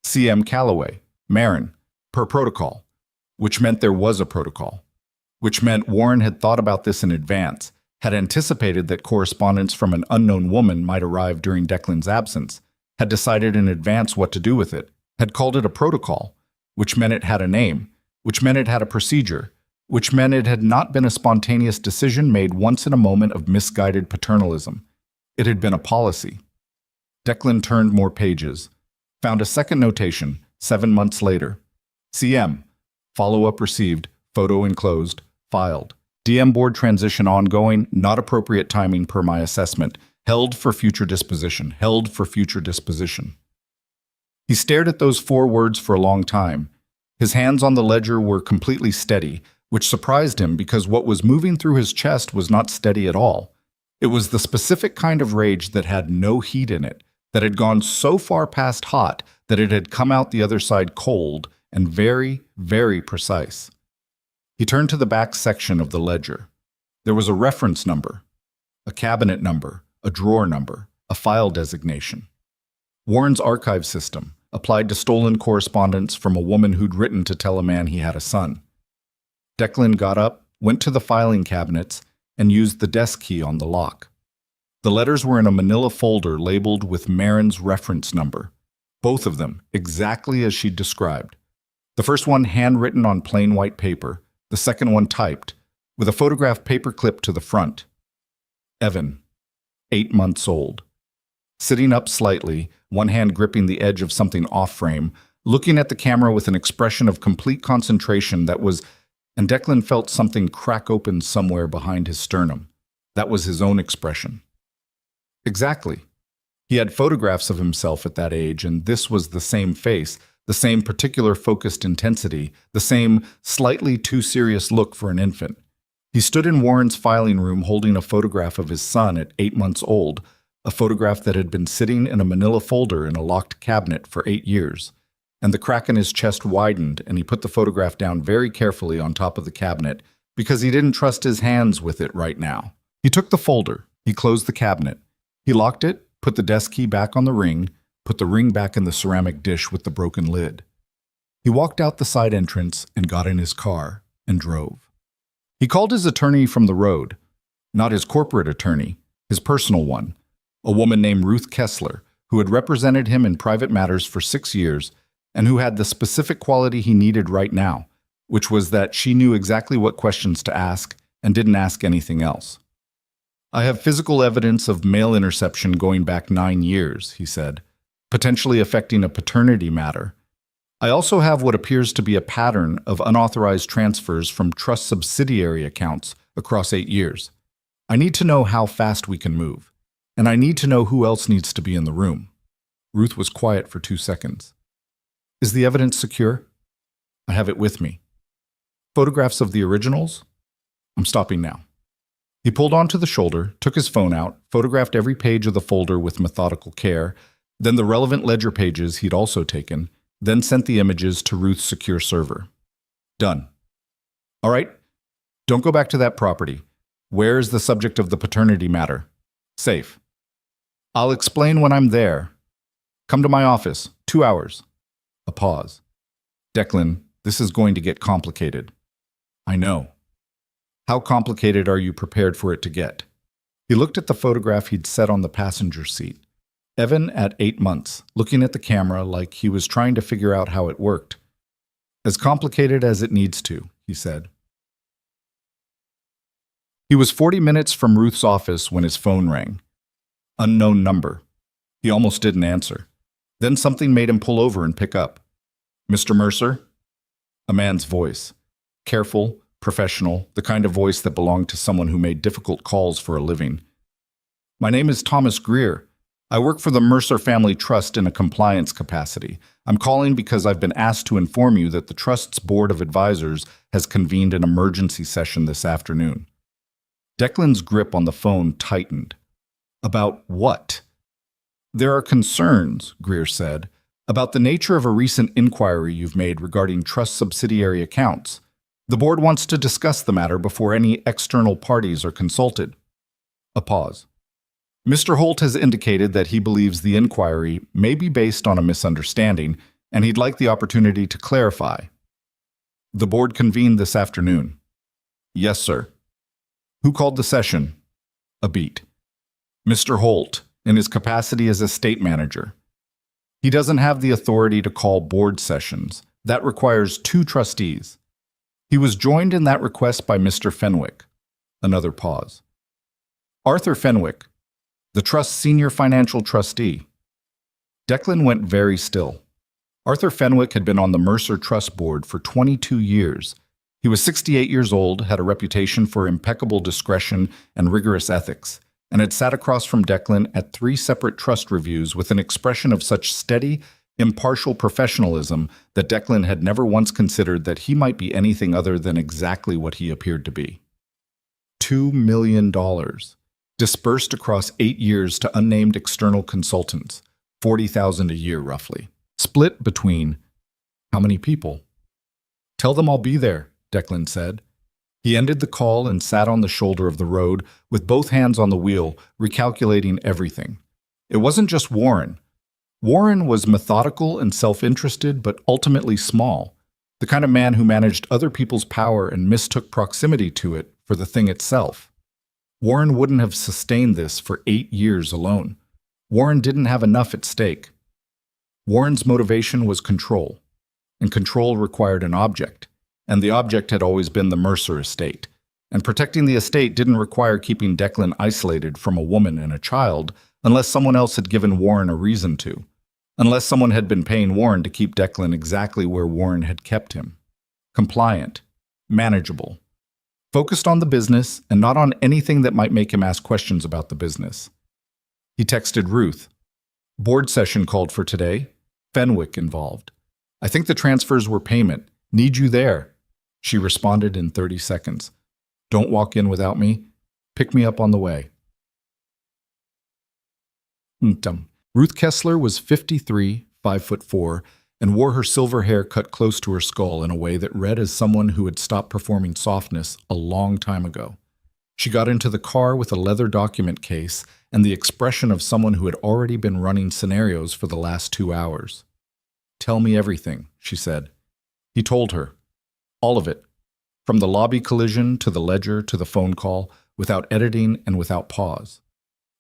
CM Callaway, Marin, per protocol. Which meant there was a protocol. Which meant Warren had thought about this in advance, had anticipated that correspondence from an unknown woman might arrive during Declan's absence, had decided in advance what to do with it, had called it a protocol, which meant it had a name, which meant it had a procedure, which meant it had not been a spontaneous decision made once in a moment of misguided paternalism. It had been a policy. Declan turned more pages, found a second notation, 7 months later. CM, follow-up received, photo enclosed, filed. DM board transition ongoing, not appropriate timing per my assessment. Held for future disposition, held for future disposition. He stared at those 4 words for a long time. His hands on the ledger were completely steady, which surprised him because what was moving through his chest was not steady at all. It was the specific kind of rage that had no heat in it, that had gone so far past hot that it had come out the other side cold and very, very precise. He turned to the back section of the ledger. There was a reference number, a cabinet number, a drawer number, a file designation. Warren's archive system applied to stolen correspondence from a woman who'd written to tell a man he had a son. Declan got up, went to the filing cabinets, and used the desk key on the lock. The letters were in a manila folder labeled with Marin's reference number, both of them exactly as she'd described. The first one handwritten on plain white paper, the second one typed, with a photograph paper clipped to the front. Evan, 8 months old. Sitting up slightly, one hand gripping the edge of something off-frame, looking at the camera with an expression of complete concentration that was, and Declan felt something crack open somewhere behind his sternum. That was his own expression. Exactly. He had photographs of himself at that age, and this was the same face, the same particular focused intensity, the same slightly too serious look for an infant. He stood in Warren's filing room holding a photograph of his son at 8 months old, a photograph that had been sitting in a manila folder in a locked cabinet for 8 years. And the crack in his chest widened, and he put the photograph down very carefully on top of the cabinet because he didn't trust his hands with it right now. He took the folder, he closed the cabinet, he locked it, put the desk key back on the ring, put the ring back in the ceramic dish with the broken lid. He walked out the side entrance and got in his car and drove. He called his attorney from the road, not his corporate attorney, his personal one, a woman named Ruth Kessler, who had represented him in private matters for 6 years and who had the specific quality he needed right now, which was that she knew exactly what questions to ask and didn't ask anything else. I have physical evidence of mail interception going back 9 years, he said, potentially affecting a paternity matter. I also have what appears to be a pattern of unauthorized transfers from trust subsidiary accounts across 8 years. I need to know how fast we can move, and I need to know who else needs to be in the room. Ruth was quiet for 2 seconds. Is the evidence secure? I have it with me. Photographs of the originals? I'm stopping now. He pulled onto the shoulder, took his phone out, photographed every page of the folder with methodical care, then the relevant ledger pages he'd also taken, then sent the images to Ruth's secure server. Done. All right, don't go back to that property. Where is the subject of the paternity matter? Safe. I'll explain when I'm there. Come to my office, 2 hours. A pause. Declan, this is going to get complicated. I know. How complicated are you prepared for it to get? He looked at the photograph he'd set on the passenger seat. Evan at 8 months, looking at the camera like he was trying to figure out how it worked. As complicated as it needs to, he said. He was 40 minutes from Ruth's office when his phone rang. Unknown number. He almost didn't answer. Then something made him pull over and pick up. Mr. Mercer? A man's voice. Careful, professional, the kind of voice that belonged to someone who made difficult calls for a living. My name is Thomas Greer. I work for the Mercer Family Trust in a compliance capacity. I'm calling because I've been asked to inform you that the Trust's Board of Advisors has convened an emergency session this afternoon. Declan's grip on the phone tightened. About what? There are concerns, Greer said, about the nature of a recent inquiry you've made regarding Trust subsidiary accounts. The board wants to discuss the matter before any external parties are consulted. A pause. Mr. Holt has indicated that he believes the inquiry may be based on a misunderstanding, and he'd like the opportunity to clarify. The board convened this afternoon. Yes, sir. Who called the session? A beat. Mr. Holt, in his capacity as estate manager. He doesn't have the authority to call board sessions. That requires 2 trustees. He was joined in that request by Mr. Fenwick. Another pause. Arthur Fenwick, the Trust's senior financial trustee. Declan went very still. Arthur Fenwick had been on the Mercer Trust Board for 22 years. He was 68 years old, had a reputation for impeccable discretion and rigorous ethics, and had sat across from Declan at 3 separate trust reviews with an expression of such steady, impartial professionalism that Declan had never once considered that he might be anything other than exactly what he appeared to be. $2 million. Dispersed across 8 years to unnamed external consultants, $40,000 a year roughly. Split between how many people? Tell them I'll be there, Declan said. He ended the call and sat on the shoulder of the road with both hands on the wheel, recalculating everything. It wasn't just Warren. Warren was methodical and self-interested, but ultimately small, the kind of man who managed other people's power and mistook proximity to it for the thing itself. Warren wouldn't have sustained this for 8 years alone. Warren didn't have enough at stake. Warren's motivation was control, and control required an object, and the object had always been the Mercer estate. And protecting the estate didn't require keeping Declan isolated from a woman and a child unless someone else had given Warren a reason to, unless someone had been paying Warren to keep Declan exactly where Warren had kept him. Compliant, manageable, focused on the business and not on anything that might make him ask questions about the business. He texted Ruth. Board session called for today. Fenwick involved. I think the transfers were payment. Need you there. She responded in 30 seconds. Don't walk in without me. Pick me up on the way. Ruth Kessler was 53, 5'4", and wore her silver hair cut close to her skull in a way that read as someone who had stopped performing softness a long time ago. She got into the car with a leather document case and the expression of someone who had already been running scenarios for the last 2 hours. Tell me everything, she said. He told her. All of it. From the lobby collision to the ledger to the phone call, without editing and without pause.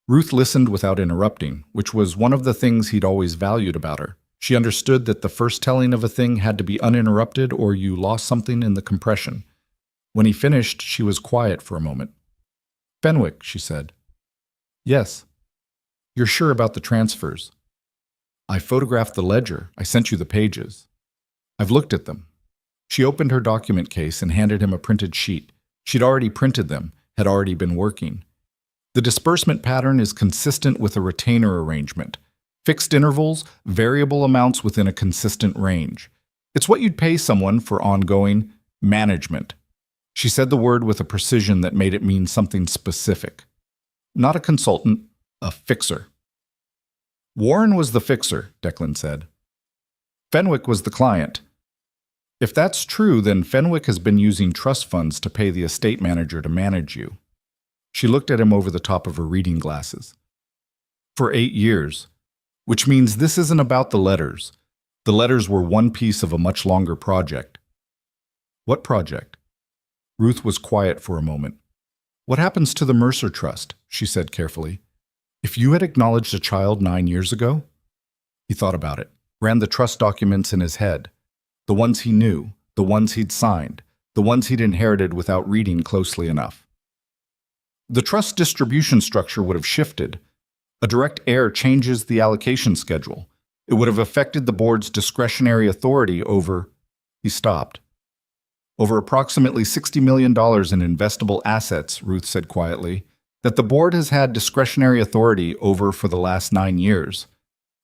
Ruth listened without interrupting, which was one of the things he'd always valued about her. She understood that the first telling of a thing had to be uninterrupted or you lost something in the compression. When he finished, she was quiet for a moment. Fenwick, she said. Yes. You're sure about the transfers? I photographed the ledger. I sent you the pages. I've looked at them. She opened her document case and handed him a printed sheet. She'd already printed them, had already been working. The disbursement pattern is consistent with a retainer arrangement. Fixed intervals, variable amounts within a consistent range. It's what you'd pay someone for ongoing management. She said the word with a precision that made it mean something specific. Not a consultant, a fixer. Warren was the fixer, Declan said. Fenwick was the client. If that's true, then Fenwick has been using trust funds to pay the estate manager to manage you. She looked at him over the top of her reading glasses. For 8 years. Which means this isn't about the letters. The letters were one piece of a much longer project. What project? Ruth was quiet for a moment. What happens to the Mercer Trust? She said carefully. If you had acknowledged a child 9 years ago? He thought about it, ran the trust documents in his head. The ones he knew, the ones he'd signed, the ones he'd inherited without reading closely enough. The trust distribution structure would have shifted. A direct heir changes the allocation schedule. It would have affected the board's discretionary authority over... He stopped. Over approximately $60 million in investable assets, Ruth said quietly. that the board has had discretionary authority over for the last 9 years,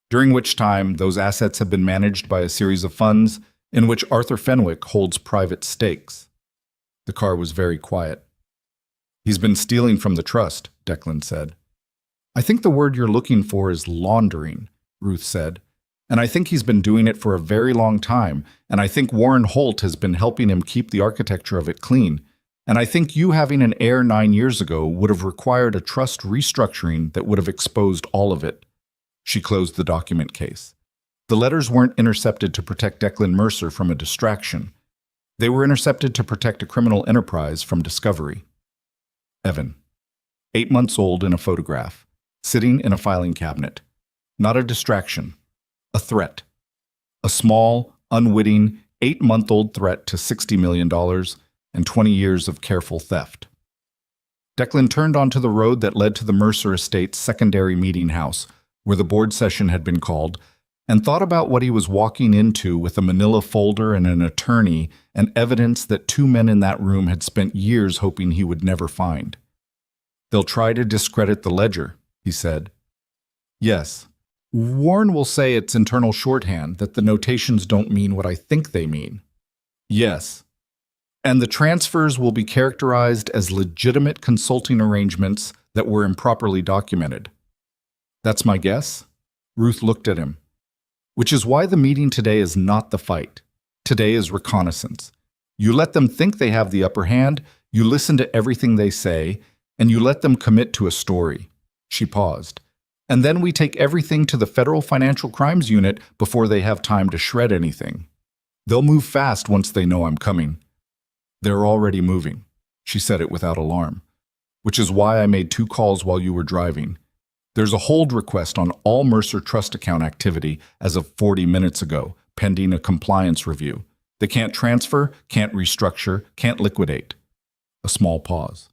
during which time those assets have been managed by a series of funds in which Arthur Fenwick holds private stakes. The car was very quiet. He's been stealing from the trust, Declan said. I think the word you're looking for is laundering, Ruth said. And I think he's been doing it for a very long time, and I think Warren Holt has been helping him keep the architecture of it clean. And I think you having an heir 9 years ago would have required a trust restructuring that would have exposed all of it. She closed the document case. The letters weren't intercepted to protect Declan Mercer from a distraction. They were intercepted to protect a criminal enterprise from discovery. Evan, 8 months old in a photograph, sitting in a filing cabinet. Not a distraction, a threat. A small, unwitting, 8-month-old threat to $60 million and 20 years of careful theft. Declan turned onto the road that led to the Mercer Estate's secondary meeting house, where the board session had been called, and thought about what he was walking into with a manila folder and an attorney and evidence that 2 men in that room had spent years hoping he would never find. They'll try to discredit the ledger, he said. Yes. Warren will say it's internal shorthand, that the notations don't mean what I think they mean. Yes. And the transfers will be characterized as legitimate consulting arrangements that were improperly documented. That's my guess? Ruth looked at him. Which is why the meeting today is not the fight. Today is reconnaissance. You let them think they have the upper hand, you listen to everything they say, and you let them commit to a story. She paused. And then we take everything to the Federal Financial Crimes Unit before they have time to shred anything. They'll move fast once they know I'm coming. They're already moving. She said it without alarm. Which is why I made 2 calls while you were driving. There's a hold request on all Mercer Trust account activity as of 40 minutes ago, pending a compliance review. They can't transfer, can't restructure, can't liquidate. A small pause.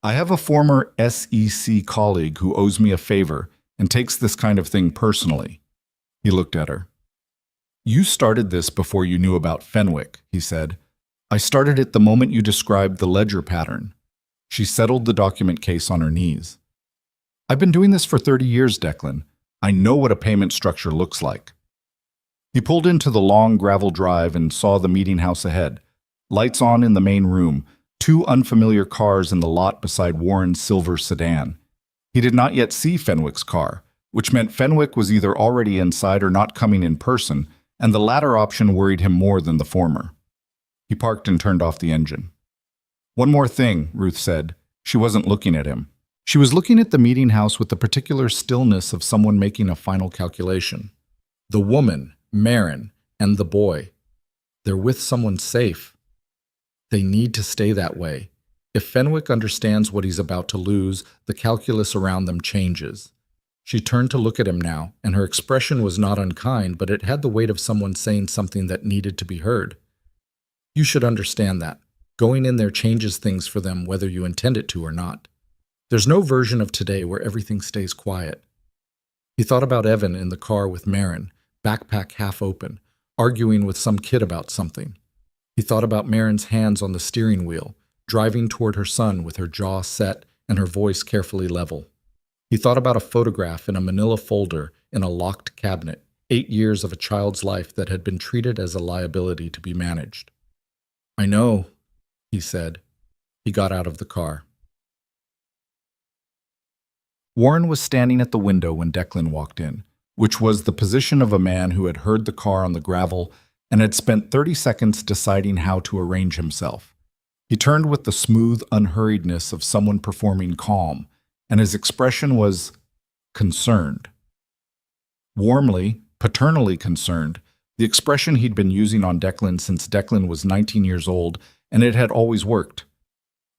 I have a former SEC colleague who owes me a favor and takes this kind of thing personally. He looked at her. You started this before you knew about Fenwick, he said. I started it the moment you described the ledger pattern. She settled the document case on her knees. I've been doing this for 30 years, Declan. I know what a payment structure looks like. He pulled into the long gravel drive and saw the meeting house ahead. Lights on in the main room, 2 unfamiliar cars in the lot beside Warren's silver sedan. He did not yet see Fenwick's car, which meant Fenwick was either already inside or not coming in person, and the latter option worried him more than the former. He parked and turned off the engine. One more thing, Ruth said. She wasn't looking at him. She was looking at the meeting house with the particular stillness of someone making a final calculation. The woman, Marin, and the boy. They're with someone safe. They need to stay that way. If Fenwick understands what he's about to lose, the calculus around them changes. She turned to look at him now, and her expression was not unkind, but it had the weight of someone saying something that needed to be heard. You should understand that. Going in there changes things for them whether you intend it to or not. There's no version of today where everything stays quiet. He thought about Evan in the car with Marin, backpack half open, arguing with some kid about something. He thought about Marin's hands on the steering wheel, driving toward her son with her jaw set and her voice carefully level. He thought about a photograph in a manila folder in a locked cabinet, 8 years of a child's life that had been treated as a liability to be managed. I know, he said. He got out of the car. Warren was standing at the window when Declan walked in, which was the position of a man who had heard the car on the gravel and had spent 30 seconds deciding how to arrange himself. He turned with the smooth unhurriedness of someone performing calm, and his expression was concerned. Warmly, paternally concerned, the expression he'd been using on Declan since Declan was 19 years old, and it had always worked.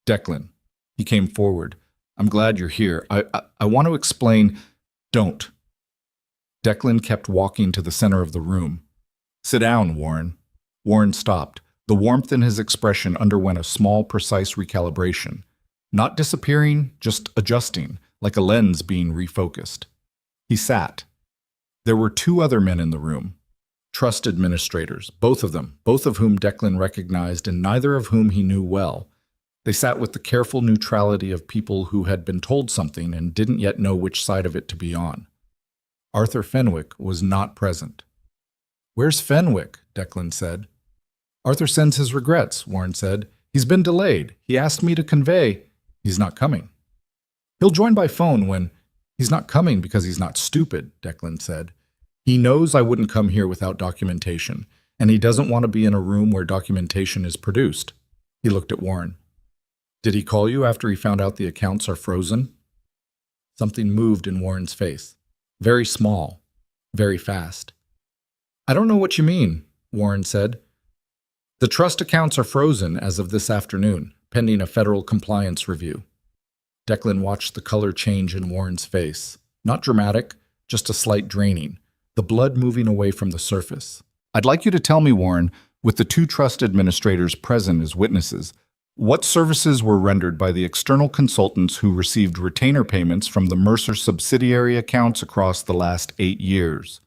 Declan. He came forward. I'm glad you're here. I want to explain. Don't. Declan kept walking to the center of the room. Sit down, Warren. Warren stopped. The warmth in his expression underwent a small, precise recalibration. Not disappearing, just adjusting, like a lens being refocused. He sat. There were 2 other men in the room. Trust administrators, both of them, both of whom Declan recognized and neither of whom he knew well. They sat with the careful neutrality of people who had been told something and didn't yet know which side of it to be on. Arthur Fenwick was not present. "Where's Fenwick?" Declan said. "Arthur sends his regrets," Warren said. "He's been delayed. He asked me to convey he's not coming. He'll join by phone when he's not coming because he's not stupid," Declan said. "He knows I wouldn't come here without documentation, and he doesn't want to be in a room where documentation is produced." He looked at Warren. "Did he call you after he found out the accounts are frozen?" Something moved in Warren's face. Very small, very fast. "I don't know what you mean," Warren said. "The trust accounts are frozen as of this afternoon, pending a federal compliance review." Declan watched the color change in Warren's face. Not dramatic, just a slight draining, the blood moving away from the surface. "I'd like you to tell me, Warren, with the two trust administrators present as witnesses, what services were rendered by the external consultants who received retainer payments from the Mercer subsidiary accounts across the last 8 years?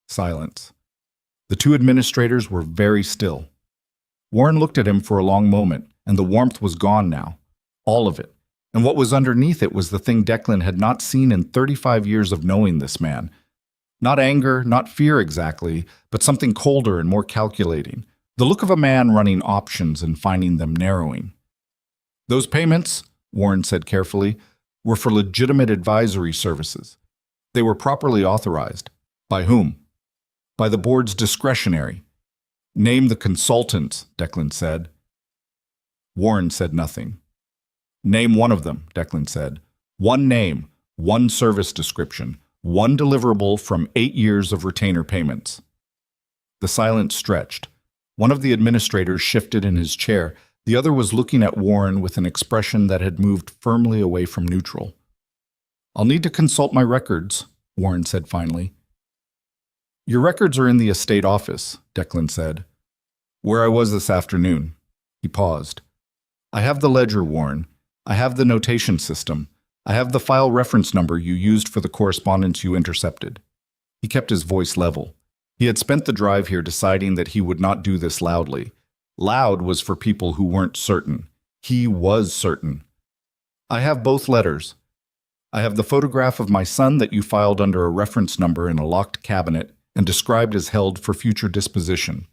Silence. The two administrators were very still. Warren looked at him for a long moment, and the warmth was gone now. All of it. And what was underneath it was the thing Declan had not seen in 35 years of knowing this man. Not anger, not fear exactly, but something colder and more calculating. The look of a man running options and finding them narrowing. "Those payments," Warren said carefully, "were for legitimate advisory services. They were properly authorized. By whom? By the board's discretionary. Name the consultants," Declan said. Warren said nothing. "Name one of them," Declan said. "One name, one service description, one deliverable from 8 years of retainer payments." The silence stretched. One of the administrators shifted in his chair. The other was looking at Warren with an expression that had moved firmly away from neutral. "I'll need to consult my records," Warren said finally. "Your records are in the estate office," Declan said. "Where I was this afternoon." He paused. "I have the ledger, Warren. I have the notation system. I have the file reference number you used for the correspondence you intercepted." He kept his voice level. He had spent the drive here deciding that he would not do this loudly. Loud was for people who weren't certain. He was certain. "I have both letters. I have the photograph of my son that you filed under a reference number in a locked cabinet and described as held for future disposition."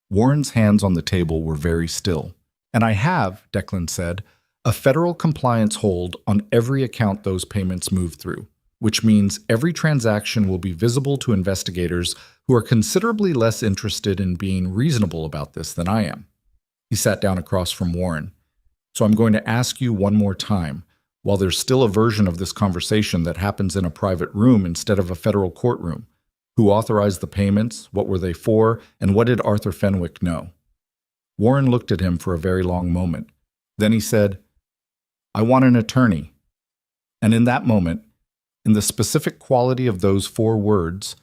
Warren's hands on the table were very still. "And I have," Declan said, "a federal compliance hold on every account those payments move through, which means every transaction will be visible to investigators who are considerably less interested in being reasonable about this than I am." He sat down across from Warren. "So I'm going to ask you one more time, while there's still a version of this conversation that happens in a private room instead of a federal courtroom. Who authorized the payments? What were they for? And what did Arthur Fenwick know?" Warren looked at him for a very long moment. Then he said, "I want an attorney." And in that moment, in the specific quality of those 4 words,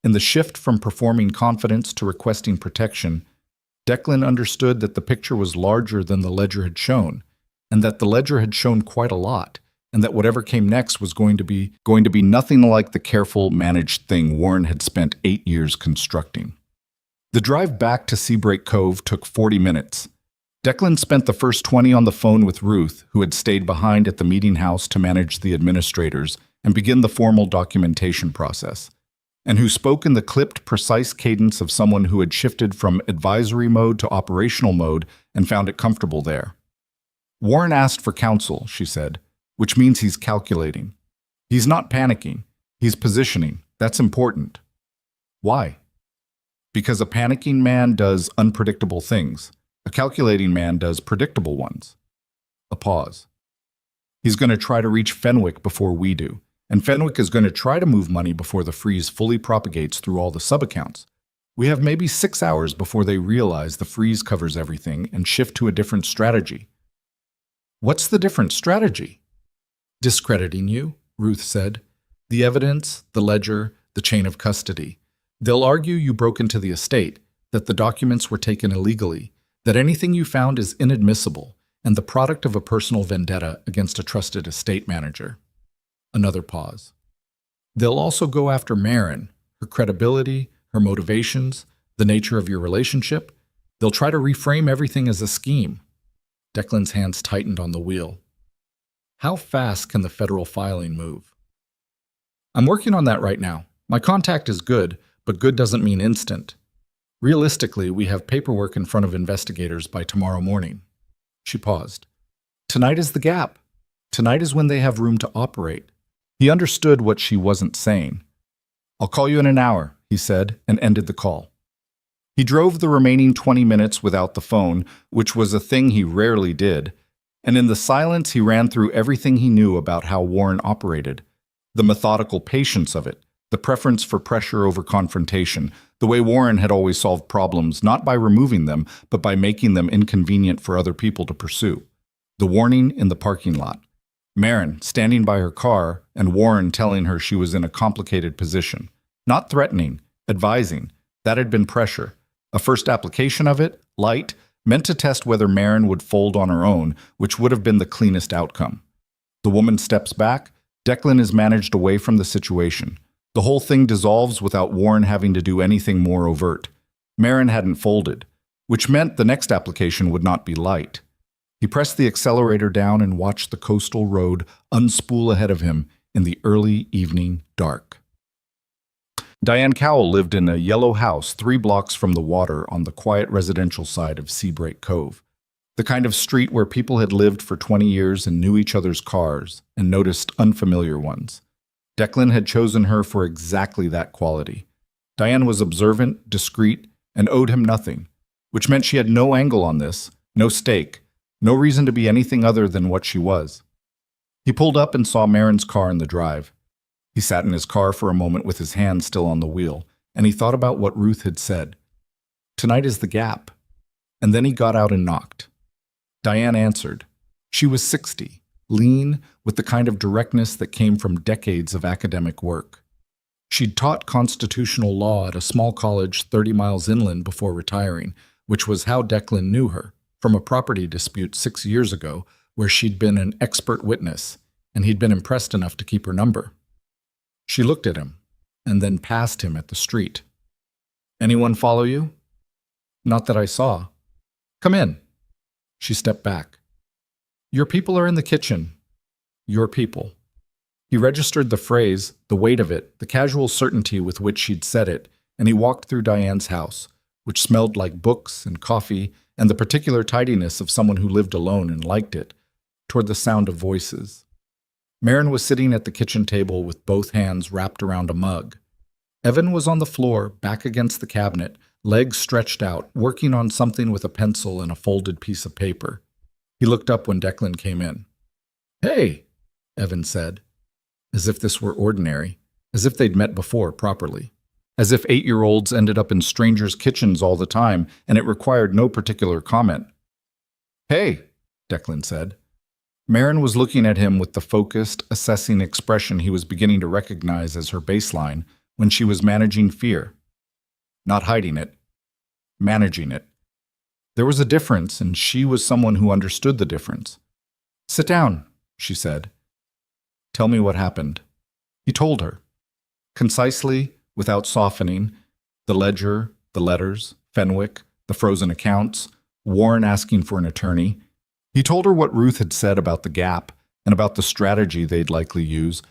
in the shift from performing confidence to requesting protection, Declan understood that the picture was larger than the ledger had shown, and that the ledger had shown quite a lot, and that whatever came next was going to be nothing like the careful, managed thing Warren had spent 8 years constructing. The drive back to Seabrake Cove took 40 minutes. Declan spent the first 20 on the phone with Ruth, who had stayed behind at the meeting house to manage the administrators and begin the formal documentation process, and who spoke in the clipped, precise cadence of someone who had shifted from advisory mode to operational mode and found it comfortable there. "Warren asked for counsel," she said, "which means he's calculating. He's not panicking. He's positioning. That's important." "Why?" "Because a panicking man does unpredictable things. A calculating man does predictable ones." A pause. "He's going to try to reach Fenwick before we do, and Fenwick is going to try to move money before the freeze fully propagates through all the sub-accounts. We have maybe 6 hours before they realize the freeze covers everything and shift to a different strategy." "What's the different strategy?" "Discrediting you," Ruth said. "The evidence, the ledger, the chain of custody. They'll argue you broke into the estate, that the documents were taken illegally, that anything you found is inadmissible and the product of a personal vendetta against a trusted estate manager." Another pause. "They'll also go after Marin, her credibility, her motivations, the nature of your relationship. They'll try to reframe everything as a scheme." Declan's hands tightened on the wheel. How fast can the federal filing move? I'm working on that right now. My contact is good, but good doesn't mean instant. Realistically, we have paperwork in front of investigators by tomorrow morning. She paused. Tonight is the gap. Tonight is when they have room to operate. He understood what she wasn't saying. I'll call you in an hour, he said, and ended the call. He drove the remaining 20 minutes without the phone, which was a thing he rarely did, and in the silence he ran through everything he knew about how Warren operated, the methodical patience of it, the preference for pressure over confrontation, the way Warren had always solved problems not by removing them, but by making them inconvenient for other people to pursue. The warning in the parking lot. Marin standing by her car and Warren telling her she was in a complicated position. Not threatening, advising. That had been pressure. A first application of it, light, meant to test whether Marin would fold on her own, which would have been the cleanest outcome. The woman steps back. Declan is managed away from the situation. The whole thing dissolves without Warren having to do anything more overt. Marin hadn't folded, which meant the next application would not be light. He pressed the accelerator down and watched the coastal road unspool ahead of him in the early evening dark. Diane Cowell lived in a yellow house 3 blocks from the water on the quiet residential side of Seabreak Cove, the kind of street where people had lived for 20 years and knew each other's cars and noticed unfamiliar ones. Declan had chosen her for exactly that quality. Diane was observant, discreet, and owed him nothing, which meant she had no angle on this, no stake, no reason to be anything other than what she was. He pulled up and saw Marin's car in the drive. He sat in his car for a moment with his hand still on the wheel, and he thought about what Ruth had said. Tonight is the gap. And then he got out and knocked. Diane answered. She was 60, lean, with the kind of directness that came from decades of academic work. She'd taught constitutional law at a small college 30 miles inland before retiring, which was how Declan knew her, from a property dispute 6 years ago where she'd been an expert witness, and he'd been impressed enough to keep her number. She looked at him, and then passed him at the street. Anyone follow you? Not that I saw. Come in. She stepped back. Your people are in the kitchen. Your people. He registered the phrase, the weight of it, the casual certainty with which she'd said it, and he walked through Diane's house, which smelled like books and coffee and the particular tidiness of someone who lived alone and liked it, toward the sound of voices. Marin was sitting at the kitchen table with both hands wrapped around a mug. Evan was on the floor, back against the cabinet, legs stretched out, working on something with a pencil and a folded piece of paper. He looked up when Declan came in. Hey, Evan said, as if this were ordinary, as if they'd met before properly, as if 8-year-olds ended up in strangers' kitchens all the time and it required no particular comment. Hey, Declan said. Marin was looking at him with the focused, assessing expression he was beginning to recognize as her baseline when she was managing fear. Not hiding it, managing it. There was a difference, and she was someone who understood the difference. Sit down, she said. Tell me what happened. He told her. Concisely, without softening, the ledger, the letters, Fenwick, the frozen accounts, Warren asking for an attorney. He told her what Ruth had said about the gap and about the strategy they'd likely use,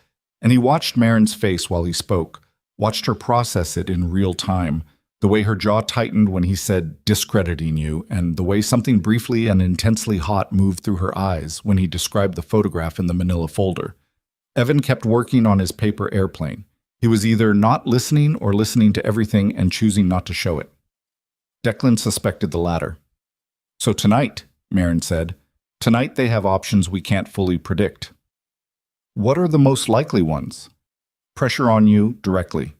and he watched Marin's face while he spoke, watched her process it in real time, the way her jaw tightened when he said, discrediting you, and the way something briefly and intensely hot moved through her eyes when he described the photograph in the manila folder. Evan kept working on his paper airplane. He was either not listening or listening to everything and choosing not to show it. Declan suspected the latter. So tonight, Marin said, tonight they have options we can't fully predict. What are the most likely ones? Pressure on you directly.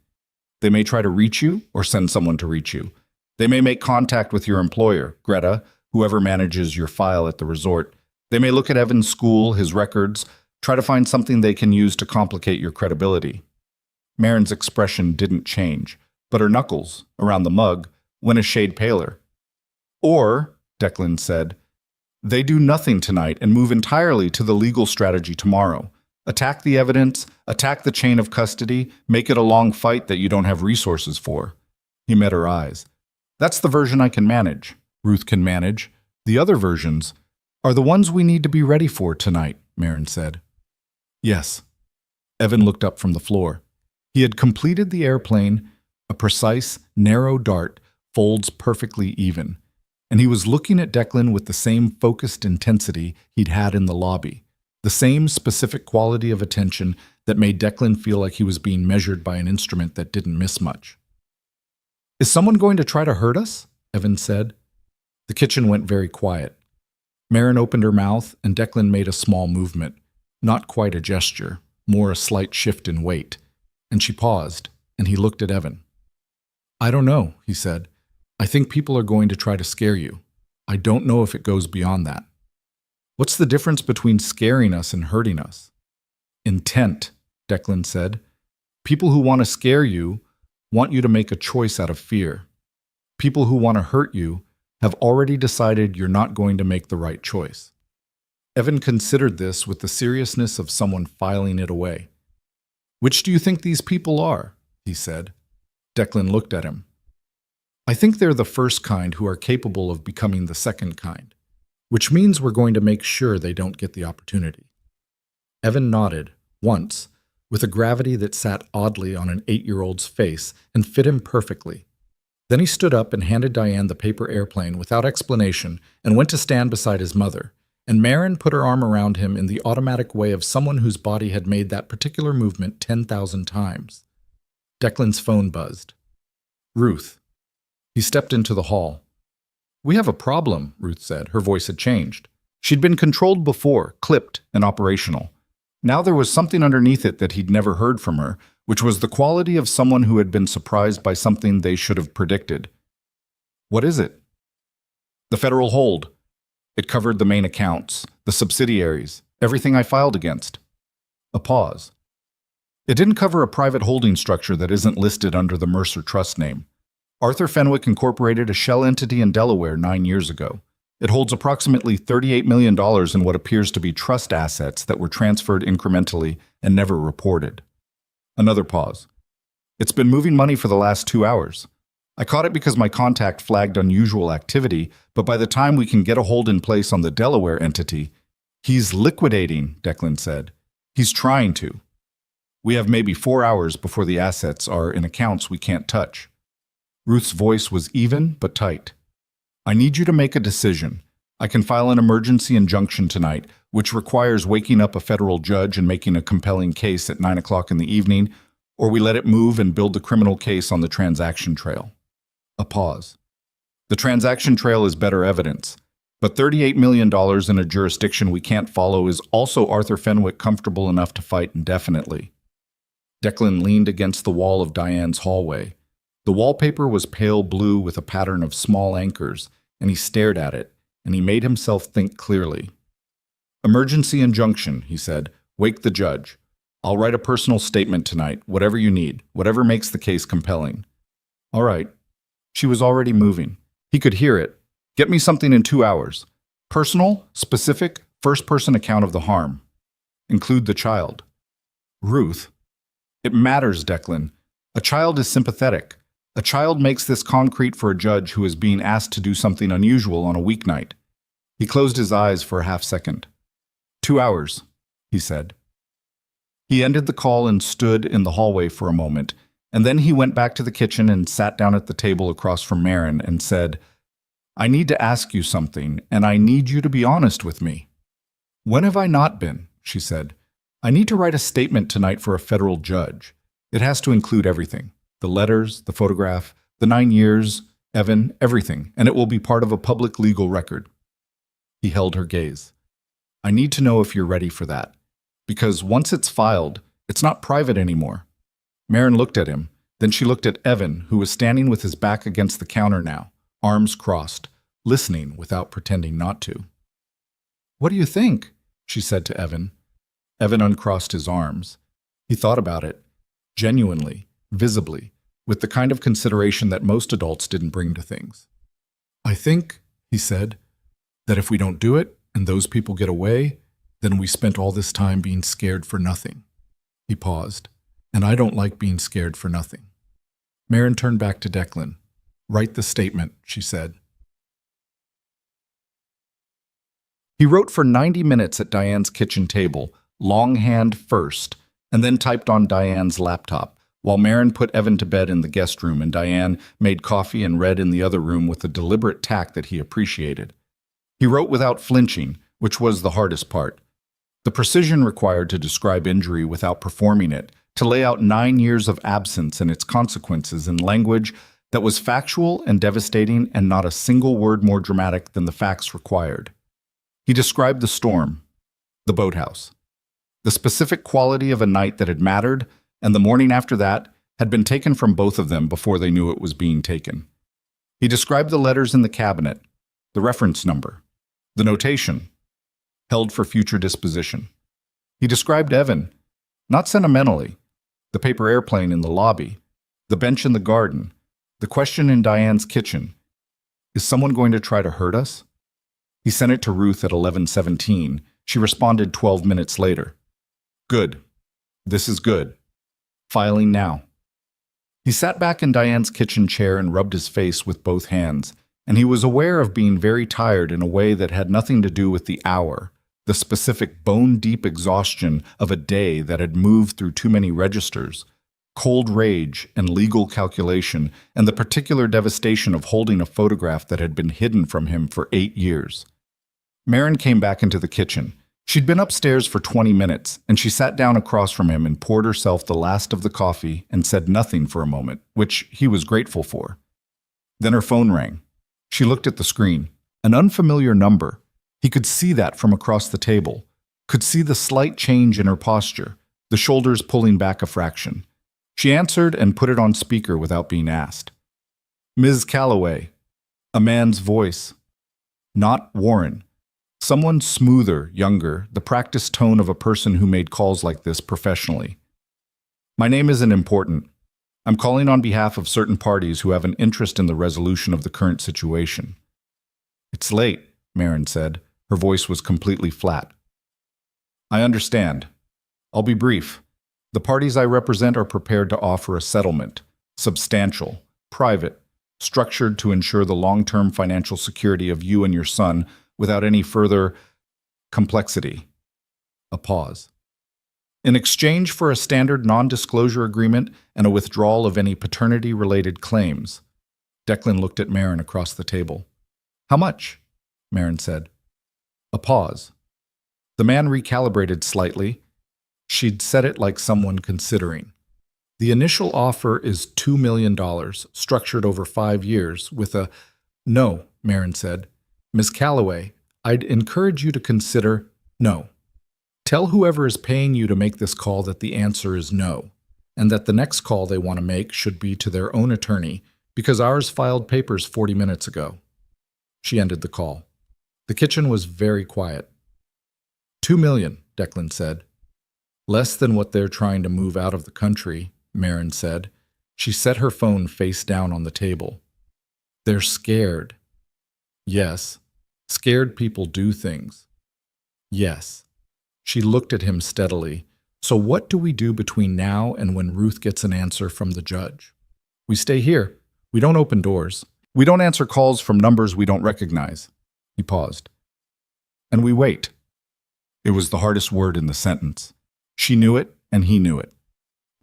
They may try to reach you or send someone to reach you. They may make contact with your employer, Greta, whoever manages your file at the resort. They may look at Evan's school, his records, try to find something they can use to complicate your credibility. Marin's expression didn't change, but her knuckles, around the mug, went a shade paler. Or, Declan said, they do nothing tonight and move entirely to the legal strategy tomorrow. Attack the evidence, attack the chain of custody, make it a long fight that you don't have resources for. He met her eyes. That's the version I can manage. Ruth can manage. The other versions Are the ones we need to be ready for tonight, Marin said. Yes. Evan looked up from the floor. He had completed the airplane, a precise, narrow dart, folds perfectly even, and he was looking at Declan with the same focused intensity he'd had in the lobby, the same specific quality of attention that made Declan feel like he was being measured by an instrument that didn't miss much. Is someone going to try to hurt us? Evan said. The kitchen went very quiet. Marin opened her mouth, and Declan made a small movement, not quite a gesture, more a slight shift in weight, and she paused, and he looked at Evan. I don't know, he said. I think people are going to try to scare you. I don't know if it goes beyond that. What's the difference between scaring us and hurting us? Intent, Declan said. People who want to scare you want you to make a choice out of fear. People who want to hurt you have already decided you're not going to make the right choice. Evan considered this with the seriousness of someone filing it away. Which do you think these people are? He said. Declan looked at him. I think they're the first kind who are capable of becoming the second kind, which means we're going to make sure they don't get the opportunity. Evan nodded, once, with a gravity that sat oddly on an 8-year-old's face and fit him perfectly. Then he stood up and handed Diane the paper airplane without explanation and went to stand beside his mother, and Marin put her arm around him in the automatic way of someone whose body had made that particular movement 10,000 times. Declan's phone buzzed. Ruth. He stepped into the hall. We have a problem, Ruth said. Her voice had changed. She'd been controlled before, clipped, and operational. Now there was something underneath it that he'd never heard from her, which was the quality of someone who had been surprised by something they should have predicted. What is it? The federal hold. It covered the main accounts, the subsidiaries, everything I filed against. A pause. It didn't cover a private holding structure that isn't listed under the Mercer Trust name. Arthur Fenwick incorporated a shell entity in Delaware 9 years ago. It holds approximately $38 million in what appears to be trust assets that were transferred incrementally and never reported. Another pause. It's been moving money for the last 2 hours. I caught it because my contact flagged unusual activity, but by the time we can get a hold in place on the Delaware entity, he's liquidating, Declan said. He's trying to. We have maybe 4 hours before the assets are in accounts we can't touch. Ruth's voice was even but tight. I need you to make a decision. I can file an emergency injunction tonight, which requires waking up a federal judge and making a compelling case at 9 o'clock in the evening, or we let it move and build the criminal case on the transaction trail. A pause. The transaction trail is better evidence, but $38 million in a jurisdiction we can't follow is also Arthur Fenwick comfortable enough to fight indefinitely. Declan leaned against the wall of Diane's hallway. The wallpaper was pale blue with a pattern of small anchors, and he stared at it, and he made himself think clearly. Emergency injunction, he said. Wake the judge. I'll write a personal statement tonight, whatever you need, whatever makes the case compelling. All right. She was already moving. He could hear it. Get me something in 2 hours. Personal, specific, first-person account of the harm. Include the child. Ruth. It matters, Declan. A child is sympathetic. A child makes this concrete for a judge who is being asked to do something unusual on a weeknight. He closed his eyes for a half-second. 2 hours, he said. He ended the call and stood in the hallway for a moment, and then he went back to the kitchen and sat down at the table across from Marin and said, I need to ask you something, and I need you to be honest with me. When have I not been? She said. I need to write a statement tonight for a federal judge. It has to include everything. The letters, the photograph, the 9 years, Evan, everything, and it will be part of a public legal record. He held her gaze. I need to know if you're ready for that, because once it's filed, it's not private anymore. Marin looked at him, then she looked at Evan, who was standing with his back against the counter now, arms crossed, listening without pretending not to. What do you think? She said to Evan. Evan uncrossed his arms. He thought about it, genuinely, visibly, with the kind of consideration that most adults didn't bring to things. I think, he said, that if we don't do it and those people get away, then we spent all this time being scared for nothing. He paused. And I don't like being scared for nothing. Marin turned back to Declan. Write the statement, she said. He wrote for 90 minutes at Diane's kitchen table, longhand first, and then typed on Diane's laptop, while Marin put Evan to bed in the guest room and Diane made coffee and read in the other room with a deliberate tact that he appreciated. He wrote without flinching, which was the hardest part. The precision required to describe injury without performing it, to lay out 9 years of absence and its consequences in language that was factual and devastating and not a single word more dramatic than the facts required. He described the storm, the boathouse, the specific quality of a night that had mattered, and the morning after that had been taken from both of them before they knew it was being taken. He described the letters in the cabinet, the reference number, the notation, held for future disposition. He described Evan, not sentimentally, the paper airplane in the lobby, the bench in the garden, the question in Diane's kitchen. Is someone going to try to hurt us? He sent it to Ruth at 11:17. She responded 12 minutes later. Good. This is good. Filing now. He sat back in Diane's kitchen chair and rubbed his face with both hands, and he was aware of being very tired in a way that had nothing to do with the hour, the specific bone-deep exhaustion of a day that had moved through too many registers, cold rage and legal calculation, and the particular devastation of holding a photograph that had been hidden from him for 8 years. Marin came back into the kitchen. She'd been upstairs for 20 minutes, and she sat down across from him and poured herself the last of the coffee and said nothing for a moment, which he was grateful for. Then her phone rang. She looked at the screen. An unfamiliar number. He could see that from across the table, could see the slight change in her posture, the shoulders pulling back a fraction. She answered and put it on speaker without being asked. Ms. Calloway. A man's voice. Not Warren. Someone smoother, younger, the practiced tone of a person who made calls like this professionally. My name isn't important. I'm calling on behalf of certain parties who have an interest in the resolution of the current situation. It's late, Marin said. Her voice was completely flat. I understand. I'll be brief. The parties I represent are prepared to offer a settlement, substantial, private, structured to ensure the long-term financial security of you and your son without any further complexity. A pause. In exchange for a standard non-disclosure agreement and a withdrawal of any paternity-related claims. Declan looked at Marin across the table. How much? Marin said. A pause. The man recalibrated slightly. She'd said it like someone considering. The initial offer is $2 million, structured over 5 years, with a... No, Marin said. Miss Calloway, I'd encourage you to consider no. Tell whoever is paying you to make this call that the answer is no, and that the next call they want to make should be to their own attorney, because ours filed papers 40 minutes ago. She ended the call. The kitchen was very quiet. $2 million, Declan said. Less than what they're trying to move out of the country, Marin said. She set her phone face down on the table. They're scared. Yes. Scared people do things. Yes. She looked at him steadily. So what do we do between now and when Ruth gets an answer from the judge? We stay here. We don't open doors. We don't answer calls from numbers we don't recognize. He paused. And we wait. It was the hardest word in the sentence. She knew it, and he knew it.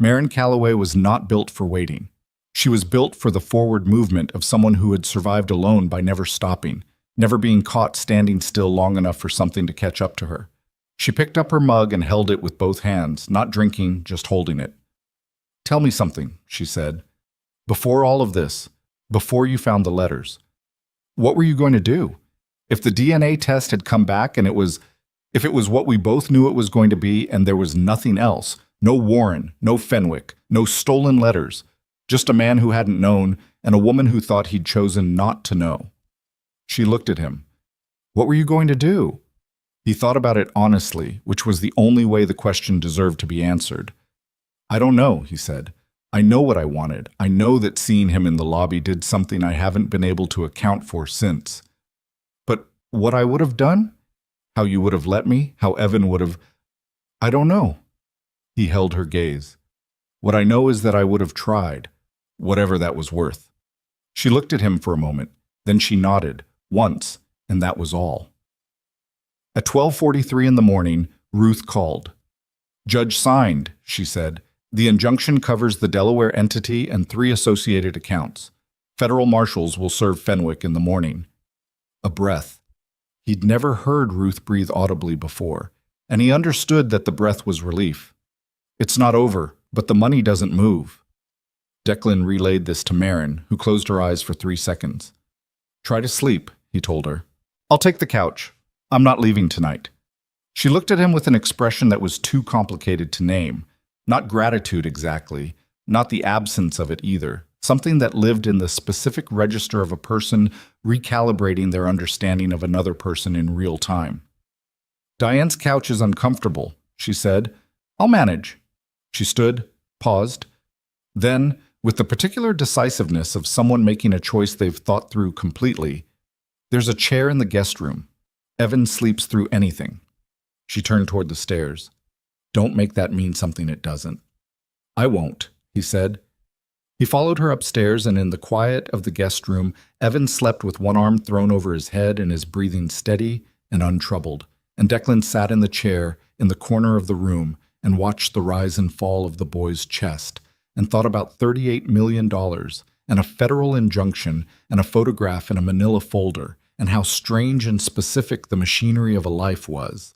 Marin Calloway was not built for waiting. She was built for the forward movement of someone who had survived alone by never stopping, never being caught standing still long enough for something to catch up to her. She picked up her mug and held it with both hands, not drinking, just holding it. Tell me something, she said. Before all of this, before you found the letters, what were you going to do? If the DNA test had come back and if it was what we both knew it was going to be and there was nothing else, no Warren, no Fenwick, no stolen letters, just a man who hadn't known and a woman who thought he'd chosen not to know. She looked at him. What were you going to do? He thought about it honestly, which was the only way the question deserved to be answered. I don't know, he said. I know what I wanted. I know that seeing him in the lobby did something I haven't been able to account for since. But what I would have done? How you would have let me? How Evan would have... I don't know. He held her gaze. What I know is that I would have tried, whatever that was worth. She looked at him for a moment. Then she nodded, once, and that was all. At 12:43 in the morning, Ruth called. "Judge signed," she said. "The injunction covers the Delaware entity and 3 associated accounts. Federal marshals will serve Fenwick in the morning." A breath. He'd never heard Ruth breathe audibly before, and he understood that the breath was relief. "It's not over, but the money doesn't move." Declan relayed this to Marin, who closed her eyes for 3 seconds. "Try to sleep," he told her. "I'll take the couch. I'm not leaving tonight." She looked at him with an expression that was too complicated to name. Not gratitude exactly, not the absence of it either. Something that lived in the specific register of a person recalibrating their understanding of another person in real time. "Diane's couch is uncomfortable," she said. "I'll manage." She stood, paused. Then, with the particular decisiveness of someone making a choice they've thought through completely, "There's a chair in the guest room. Evan sleeps through anything." She turned toward the stairs. "Don't make that mean something it doesn't." "I won't," he said. He followed her upstairs, and in the quiet of the guest room, Evan slept with one arm thrown over his head and his breathing steady and untroubled, and Declan sat in the chair in the corner of the room and watched the rise and fall of the boy's chest, and thought about $38 million and a federal injunction and a photograph in a manila folder, and how strange and specific the machinery of a life was.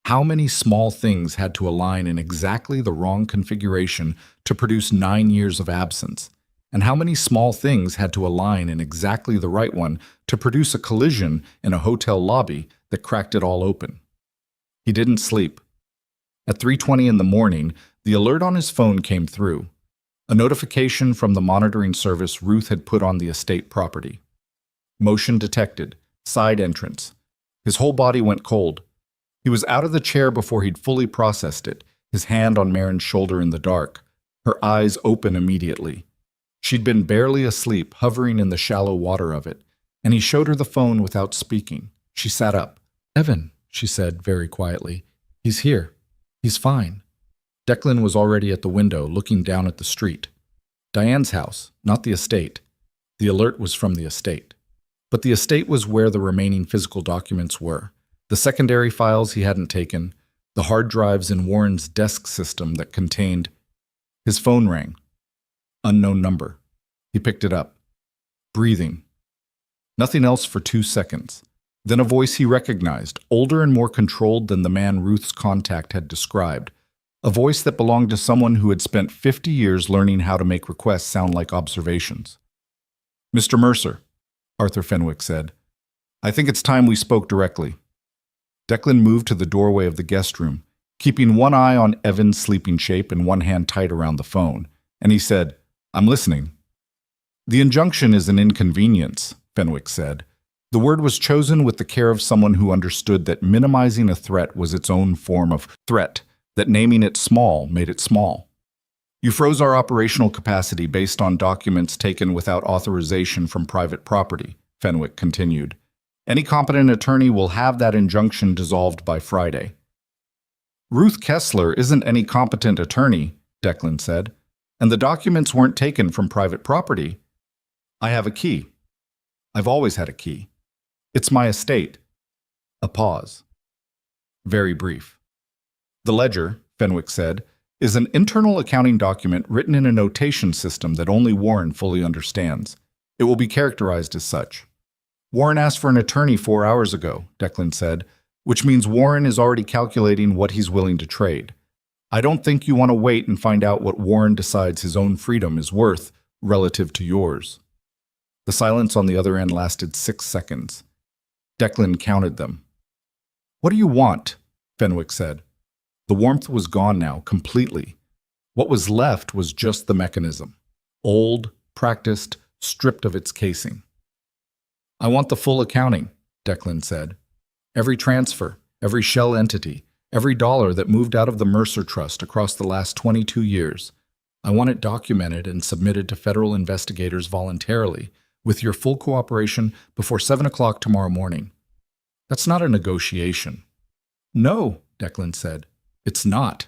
How many small things had to align in exactly the wrong configuration to produce 9 years of absence, and how many small things had to align in exactly the right one to produce a collision in a hotel lobby that cracked it all open. He didn't sleep. At 3:20 in the morning, the alert on his phone came through. A notification from the monitoring service Ruth had put on the estate property. Motion detected. Side entrance. His whole body went cold. He was out of the chair before he'd fully processed it, his hand on Marin's shoulder in the dark, her eyes open immediately. She'd been barely asleep, hovering in the shallow water of it, and he showed her the phone without speaking. She sat up. "Evan," she said very quietly. "He's here. He's fine." Declan was already at the window, looking down at the street. Diane's house, not the estate. The alert was from the estate. But the estate was where the remaining physical documents were. The secondary files he hadn't taken, the hard drives in Warren's desk system that contained... His phone rang. Unknown number. He picked it up. Breathing. Nothing else for 2 seconds. Then a voice he recognized, older and more controlled than the man Ruth's contact had described. A voice that belonged to someone who had spent 50 years learning how to make requests sound like observations. "Mr. Mercer," Arthur Fenwick said. "I think it's time we spoke directly." Declan moved to the doorway of the guest room, keeping one eye on Evan's sleeping shape and one hand tight around the phone, and he said, "I'm listening." "The injunction is an inconvenience," Fenwick said. The word was chosen with the care of someone who understood that minimizing a threat was its own form of threat, that naming it small made it small. "You froze our operational capacity based on documents taken without authorization from private property," Fenwick continued. "Any competent attorney will have that injunction dissolved by Friday." "Ruth Kessler isn't any competent attorney," Declan said, "and the documents weren't taken from private property. I have a key. I've always had a key. It's my estate." A pause. Very brief. "The ledger," Fenwick said, "is an internal accounting document written in a notation system that only Warren fully understands. It will be characterized as such." "Warren asked for an attorney 4 hours ago," Declan said, "which means Warren is already calculating what he's willing to trade. I don't think you want to wait and find out what Warren decides his own freedom is worth relative to yours." The silence on the other end lasted 6 seconds. Declan counted them. "What do you want?" Fenwick said. The warmth was gone now, completely. What was left was just the mechanism. Old, practiced, stripped of its casing. "I want the full accounting," Declan said. "Every transfer, every shell entity, every dollar that moved out of the Mercer Trust across the last 22 years. I want it documented and submitted to federal investigators voluntarily, with your full cooperation before 7 o'clock tomorrow morning." "That's not a negotiation." "No," Declan said. "It's not."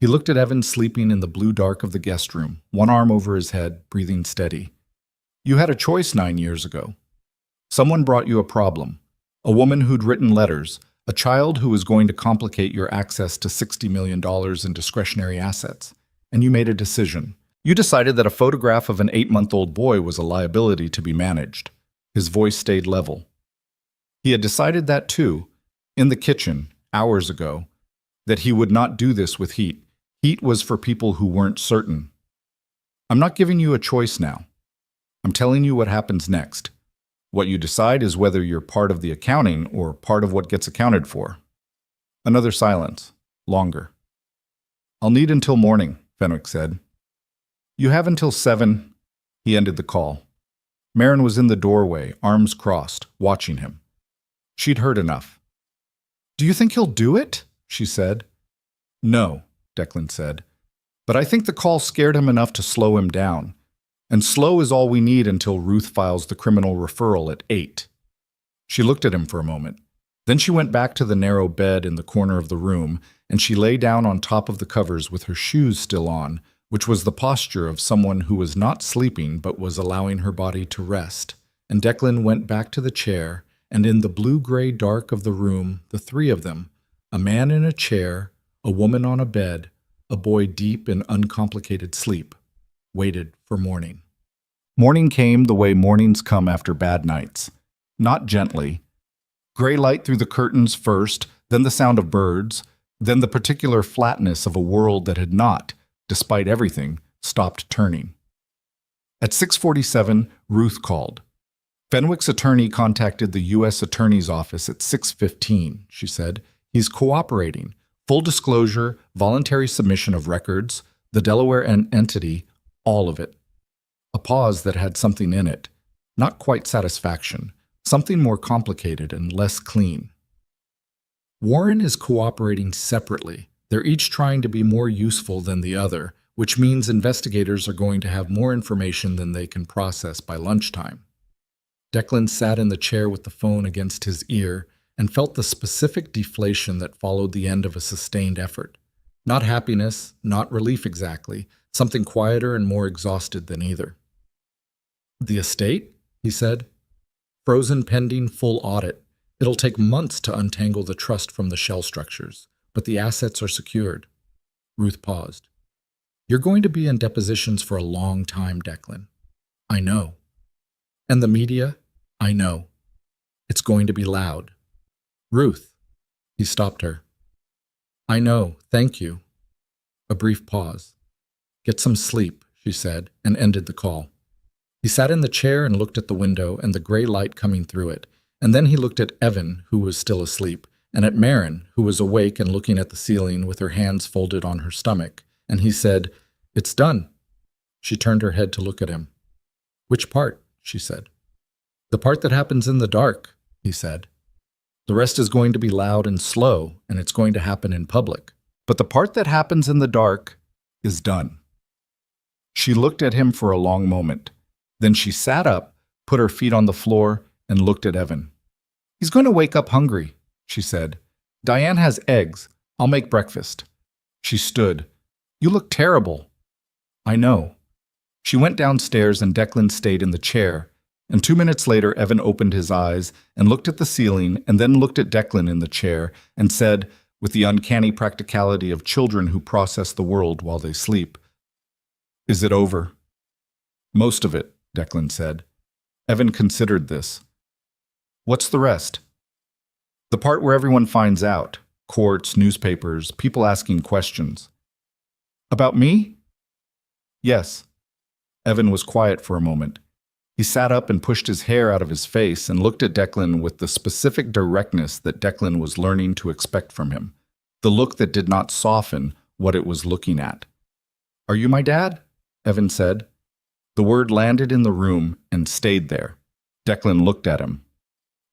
He looked at Evan sleeping in the blue dark of the guest room, one arm over his head, breathing steady. "You had a choice 9 years ago. Someone brought you a problem. A woman who'd written letters, A child who was going to complicate your access to $60 million in discretionary assets. And you made a decision. You decided that a photograph of an 8-month-old boy was a liability to be managed. His voice stayed level. He had decided that too, in the kitchen, hours ago, that he would not do this with heat. Heat was for people who weren't certain. I'm not giving you a choice now. I'm telling you what happens next. What you decide is whether you're part of the accounting or part of what gets accounted for. Another silence. Longer. I'll need until morning, Fenwick said. You have until 7. He ended the call. Marin was in the doorway, arms crossed, watching him. She'd heard enough. Do you think he'll do it? She said. No, Declan said. But I think the call scared him enough to slow him down. And slow is all we need until Ruth files the criminal referral at 8. She looked at him for a moment. Then she went back to the narrow bed in the corner of the room, and she lay down on top of the covers with her shoes still on, which was the posture of someone who was not sleeping but was allowing her body to rest. And Declan went back to the chair, and in the blue-gray dark of the room, the three of them, a man in a chair, a woman on a bed, a boy deep in uncomplicated sleep, waited for morning. Morning came the way mornings come after bad nights. Not gently. Gray light through the curtains first, then the sound of birds, then the particular flatness of a world that had not, despite everything, stopped turning. At 6:47, Ruth called. Fenwick's attorney contacted the U.S. Attorney's Office at 6:15, she said. He's cooperating. Full disclosure, voluntary submission of records, the Delaware entity, all of it. A pause that had something in it. Not quite satisfaction. Something more complicated and less clean. Warren is cooperating separately. They're each trying to be more useful than the other, which means investigators are going to have more information than they can process by lunchtime. Declan sat in the chair with the phone against his ear and felt the specific deflation that followed the end of a sustained effort. Not happiness, not relief exactly, something quieter and more exhausted than either. The estate? He said. Frozen pending full audit. It'll take months to untangle the trust from the shell structures, but the assets are secured. Ruth paused. You're going to be in depositions for a long time, Declan. I know. And the media? I know. It's going to be loud. Ruth. He stopped her. I know, thank you. A brief pause. Get some sleep, she said, and ended the call. He sat in the chair and looked at the window and the gray light coming through it, and then he looked at Evan, who was still asleep, and at Marin, who was awake and looking at the ceiling with her hands folded on her stomach, and he said, It's done. She turned her head to look at him. Which part? She said. The part that happens in the dark, he said. The rest is going to be loud and slow, and it's going to happen in public. But the part that happens in the dark is done. She looked at him for a long moment. Then she sat up, put her feet on the floor, and looked at Evan. He's going to wake up hungry, she said. Diane has eggs. I'll make breakfast. She stood. You look terrible. I know. She went downstairs and Declan stayed in the chair. And 2 minutes later, Evan opened his eyes and looked at the ceiling and then looked at Declan in the chair and said, with the uncanny practicality of children who process the world while they sleep, Is it over? Most of it, Declan said. Evan considered this. What's the rest? The part where everyone finds out. Courts, newspapers, people asking questions. About me? Yes. Evan was quiet for a moment. He sat up and pushed his hair out of his face and looked at Declan with the specific directness that Declan was learning to expect from him, the look that did not soften what it was looking at. Are you my dad? Evan said. The word landed in the room and stayed there. Declan looked at him.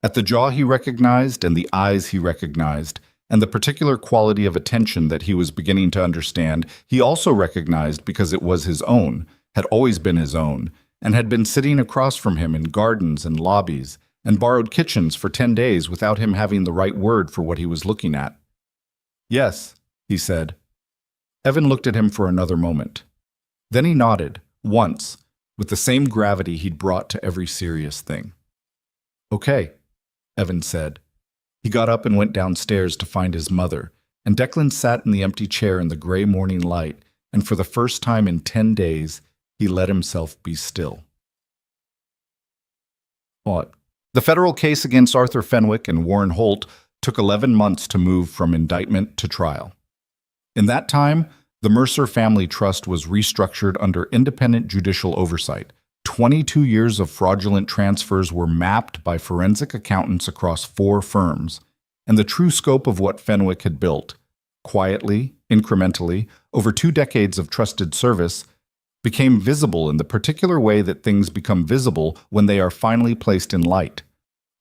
At the jaw he recognized and the eyes he recognized, and the particular quality of attention that he was beginning to understand, he also recognized because it was his own, had always been his own, and had been sitting across from him in gardens and lobbies, and borrowed kitchens for 10 days without him having the right word for what he was looking at. Yes, he said. Evan looked at him for another moment. Then he nodded, once, with the same gravity he'd brought to every serious thing. Okay, Evan said. He got up and went downstairs to find his mother, and Declan sat in the empty chair in the gray morning light, and for the first time in 10 days, he let himself be still. What? The federal case against Arthur Fenwick and Warren Holt took 11 months to move from indictment to trial. In that time, the Mercer Family Trust was restructured under independent judicial oversight. 22 years of fraudulent transfers were mapped by forensic accountants across 4 firms, and the true scope of what Fenwick had built, quietly, incrementally, over 2 decades of trusted service, became visible in the particular way that things become visible when they are finally placed in light.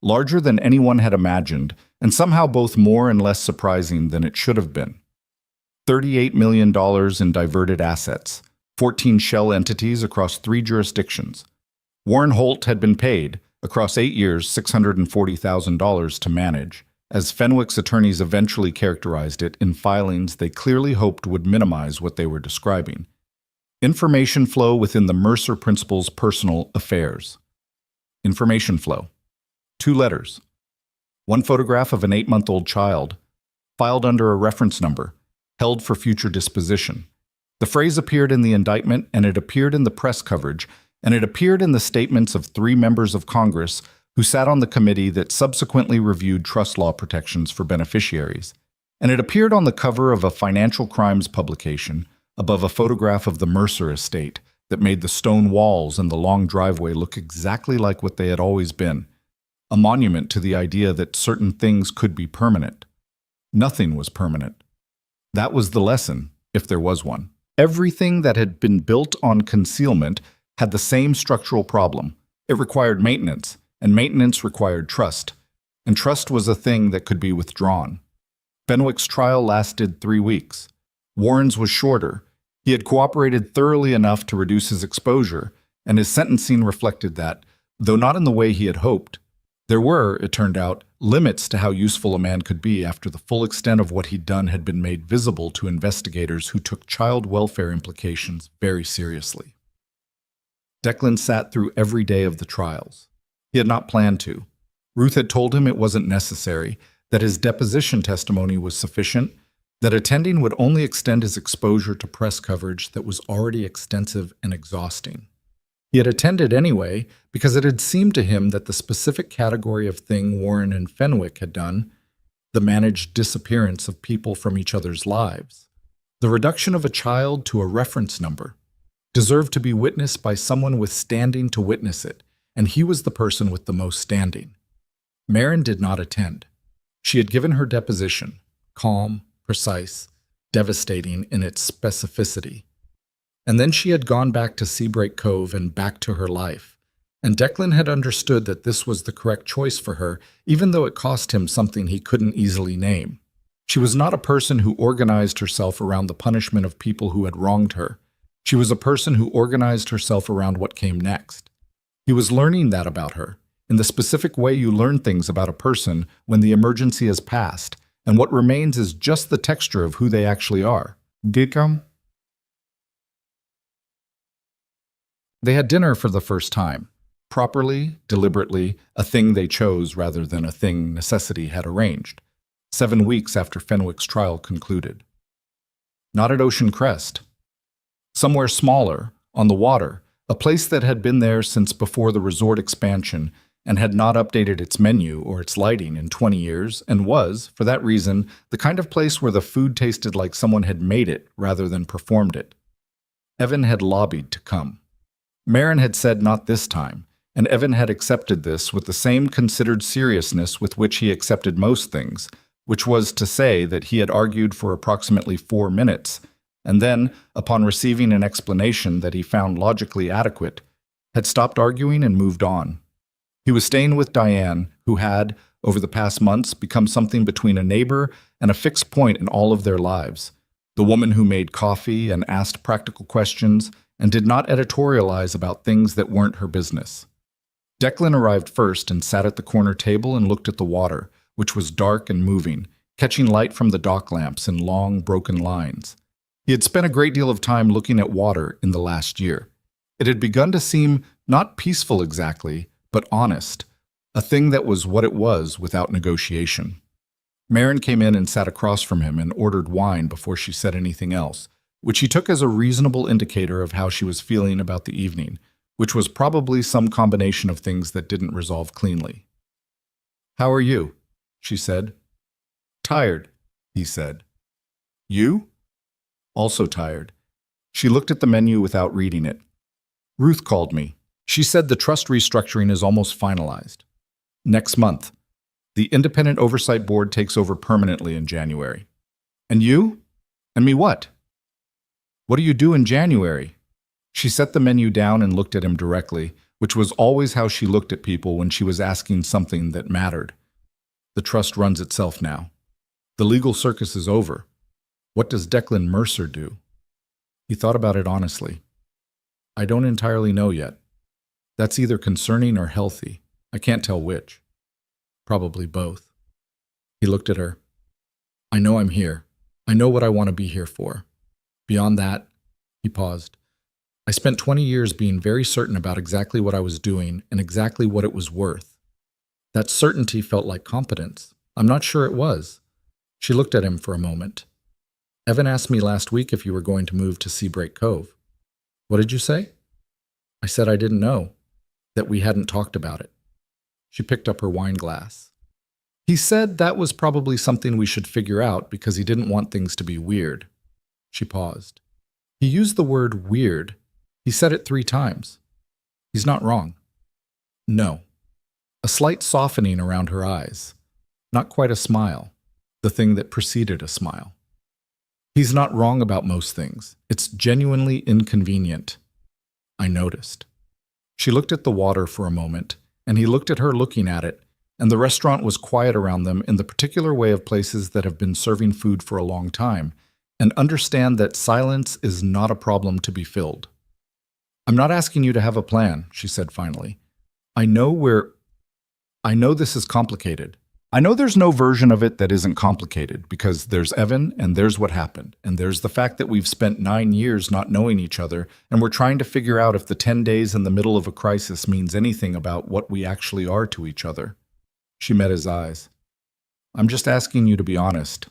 Larger than anyone had imagined, and somehow both more and less surprising than it should have been. $38 million in diverted assets, 14 shell entities across 3 jurisdictions. Warren Holt had been paid, across 8 years, $640,000 to manage, as Fenwick's attorneys eventually characterized it in filings they clearly hoped would minimize what they were describing. Information flow within the Mercer principal's personal affairs. Information flow. 2 letters. 1 photograph of an 8-month-old child, filed under a reference number, held for future disposition. The phrase appeared in the indictment, and it appeared in the press coverage, and it appeared in the statements of 3 members of Congress who sat on the committee that subsequently reviewed trust law protections for beneficiaries. And it appeared on the cover of a financial crimes publication, above a photograph of the Mercer estate that made the stone walls and the long driveway look exactly like what they had always been, a monument to the idea that certain things could be permanent. Nothing was permanent. That was the lesson, if there was one. Everything that had been built on concealment had the same structural problem. It required maintenance, and maintenance required trust, and trust was a thing that could be withdrawn. Fenwick's trial lasted 3 weeks. Warren's was shorter. He had cooperated thoroughly enough to reduce his exposure, and his sentencing reflected that, though not in the way he had hoped. There were, it turned out, limits to how useful a man could be after the full extent of what he'd done had been made visible to investigators who took child welfare implications very seriously. Declan sat through every day of the trials. He had not planned to. Ruth had told him it wasn't necessary, that his deposition testimony was sufficient, that attending would only extend his exposure to press coverage that was already extensive and exhausting. He had attended anyway because it had seemed to him that the specific category of thing Warren and Fenwick had done, the managed disappearance of people from each other's lives, the reduction of a child to a reference number, deserved to be witnessed by someone with standing to witness it, and he was the person with the most standing. Marin did not attend. She had given her deposition, calm, precise, devastating in its specificity. And then she had gone back to Seabrake Cove and back to her life. And Declan had understood that this was the correct choice for her, even though it cost him something he couldn't easily name. She was not a person who organized herself around the punishment of people who had wronged her. She was a person who organized herself around what came next. He was learning that about her, in the specific way you learn things about a person when the emergency has passed, and what remains is just the texture of who they actually are. Did come? They had dinner for the first time. Properly, deliberately, a thing they chose rather than a thing necessity had arranged, 7 weeks after Fenwick's trial concluded. Not at Ocean Crest. Somewhere smaller, on the water, a place that had been there since before the resort expansion and had not updated its menu or its lighting in 20 years, and was, for that reason, the kind of place where the food tasted like someone had made it rather than performed it. Evan had lobbied to come. Marin had said not this time, and Evan had accepted this with the same considered seriousness with which he accepted most things, which was to say that he had argued for approximately 4 minutes, and then, upon receiving an explanation that he found logically adequate, had stopped arguing and moved on. He was staying with Diane, who had, over the past months, become something between a neighbor and a fixed point in all of their lives, the woman who made coffee and asked practical questions and did not editorialize about things that weren't her business. Declan arrived first and sat at the corner table and looked at the water, which was dark and moving, catching light from the dock lamps in long, broken lines. He had spent a great deal of time looking at water in the last year. It had begun to seem not peaceful exactly, but honest, a thing that was what it was without negotiation. Marin came in and sat across from him and ordered wine before she said anything else, which he took as a reasonable indicator of how she was feeling about the evening, which was probably some combination of things that didn't resolve cleanly. "How are you?" she said. "Tired," he said. "You?" "Also tired." She looked at the menu without reading it. "Ruth called me. She said the trust restructuring is almost finalized. Next month. The Independent Oversight Board takes over permanently in January. And you? And me what? What do you do in January?" She set the menu down and looked at him directly, which was always how she looked at people when she was asking something that mattered. "The trust runs itself now. The legal circus is over. What does Declan Mercer do?" He thought about it honestly. "I don't entirely know yet. That's either concerning or healthy. I can't tell which. Probably both." He looked at her. "I know I'm here. I know what I want to be here for. Beyond that," he paused. "I spent 20 years being very certain about exactly what I was doing and exactly what it was worth. That certainty felt like competence. I'm not sure it was." She looked at him for a moment. "Evan asked me last week if you were going to move to Seabreak Cove." "What did you say?" "I said I didn't know, that we hadn't talked about it." She picked up her wine glass. "He said that was probably something we should figure out because he didn't want things to be weird." She paused. "He used the word weird. He said it 3 times. He's not wrong." "No." A slight softening around her eyes. Not quite a smile, the thing that preceded a smile. "He's not wrong about most things. It's genuinely inconvenient." I noticed. She looked at the water for a moment, and he looked at her looking at it, and the restaurant was quiet around them in the particular way of places that have been serving food for a long time, and understand that silence is not a problem to be filled. "I'm not asking you to have a plan," she said finally. I know this is complicated. I know there's no version of it that isn't complicated, because there's Evan, and there's what happened, and there's the fact that we've spent 9 years not knowing each other, and we're trying to figure out if the 10 days in the middle of a crisis means anything about what we actually are to each other." She met his eyes. "I'm just asking you to be honest,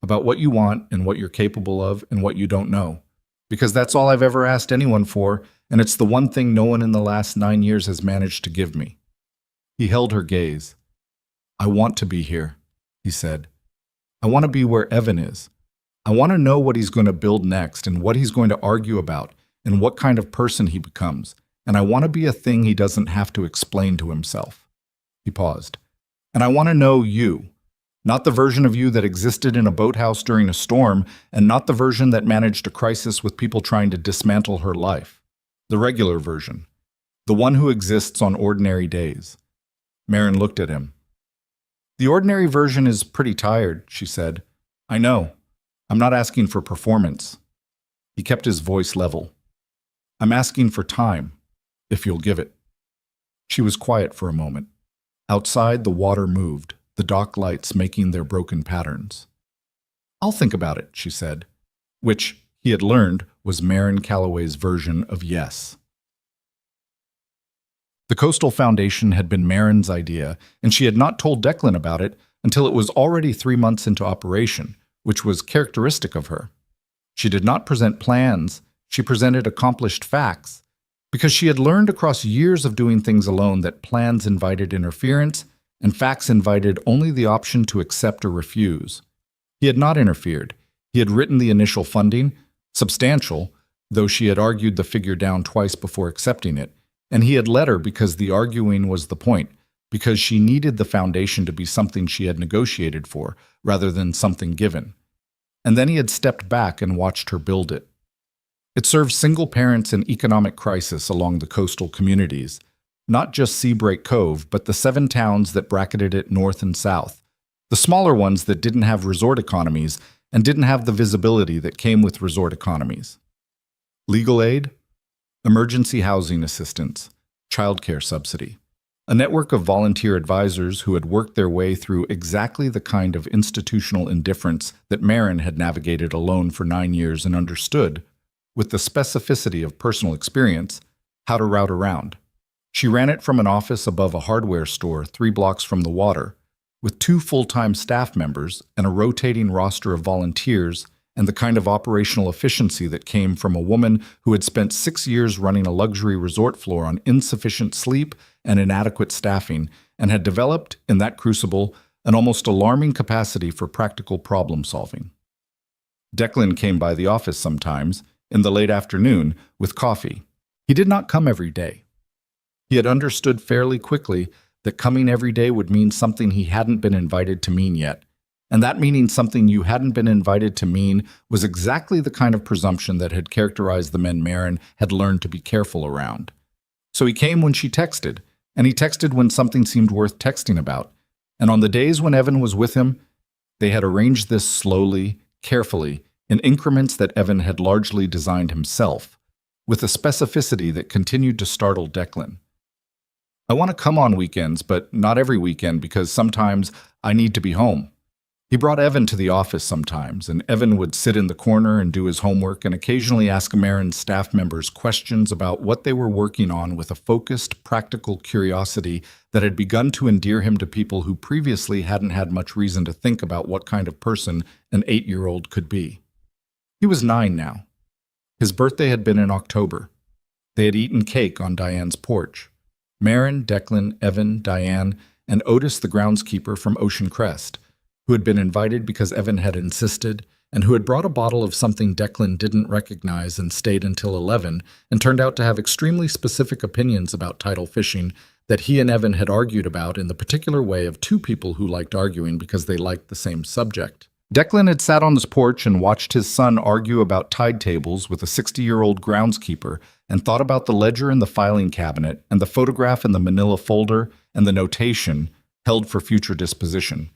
about what you want and what you're capable of and what you don't know, because that's all I've ever asked anyone for, and it's the one thing no one in the last 9 years has managed to give me." He held her gaze. "I want to be here," he said. "I want to be where Evan is. I want to know what he's going to build next and what he's going to argue about and what kind of person he becomes, and I want to be a thing he doesn't have to explain to himself." He paused. "And I want to know you, not the version of you that existed in a boathouse during a storm, and not the version that managed a crisis with people trying to dismantle her life. The regular version, the one who exists on ordinary days." Marin looked at him. "The ordinary version is pretty tired," she said. "I know. I'm not asking for performance." He kept his voice level. "I'm asking for time, if you'll give it." She was quiet for a moment. Outside, the water moved, the dock lights making their broken patterns. "I'll think about it," she said, which, he had learned, was Marin Calloway's version of yes. The Coastal Foundation had been Marin's idea, and she had not told Declan about it until it was already 3 months into operation, which was characteristic of her. She did not present plans, she presented accomplished facts, because she had learned across years of doing things alone that plans invited interference, and facts invited only the option to accept or refuse. He had not interfered. He had written the initial funding, substantial, though she had argued the figure down twice before accepting it, and he had let her because the arguing was the point, because she needed the foundation to be something she had negotiated for, rather than something given. And then he had stepped back and watched her build it. It served single parents in economic crisis along the coastal communities, not just Seabreak Cove, but the 7 towns that bracketed it north and south, the smaller ones that didn't have resort economies and didn't have the visibility that came with resort economies. Legal aid, emergency housing assistance, childcare subsidy, a network of volunteer advisors who had worked their way through exactly the kind of institutional indifference that Marin had navigated alone for 9 years and understood, with the specificity of personal experience, how to route around. She ran it from an office above a hardware store 3 blocks from the water, with 2 full-time staff members and a rotating roster of volunteers, and the kind of operational efficiency that came from a woman who had spent 6 years running a luxury resort floor on insufficient sleep and inadequate staffing, and had developed, in that crucible, an almost alarming capacity for practical problem-solving. Declan came by the office sometimes, in the late afternoon, with coffee. He did not come every day. He had understood fairly quickly that coming every day would mean something he hadn't been invited to mean yet, and that meaning something you hadn't been invited to mean was exactly the kind of presumption that had characterized the men Marin had learned to be careful around. So he came when she texted, and he texted when something seemed worth texting about, and on the days when Evan was with him, they had arranged this slowly, carefully, in increments that Evan had largely designed himself, with a specificity that continued to startle Declan. I want to come on weekends, but not every weekend because sometimes I need to be home. He brought Evan to the office sometimes, and Evan would sit in the corner and do his homework and occasionally ask Marin's staff members questions about what they were working on with a focused, practical curiosity that had begun to endear him to people who previously hadn't had much reason to think about what kind of person an 8-year-old could be. He was 9 now. His birthday had been in October. They had eaten cake on Diane's porch. Marin, Declan, Evan, Diane, and Otis the groundskeeper from Ocean Crest, who had been invited because Evan had insisted, and who had brought a bottle of something Declan didn't recognize and stayed until 11, and turned out to have extremely specific opinions about tidal fishing that he and Evan had argued about in the particular way of 2 people who liked arguing because they liked the same subject. Declan had sat on his porch and watched his son argue about tide tables with a 60-year-old groundskeeper and thought about the ledger in the filing cabinet and the photograph in the manila folder and the notation held for future disposition,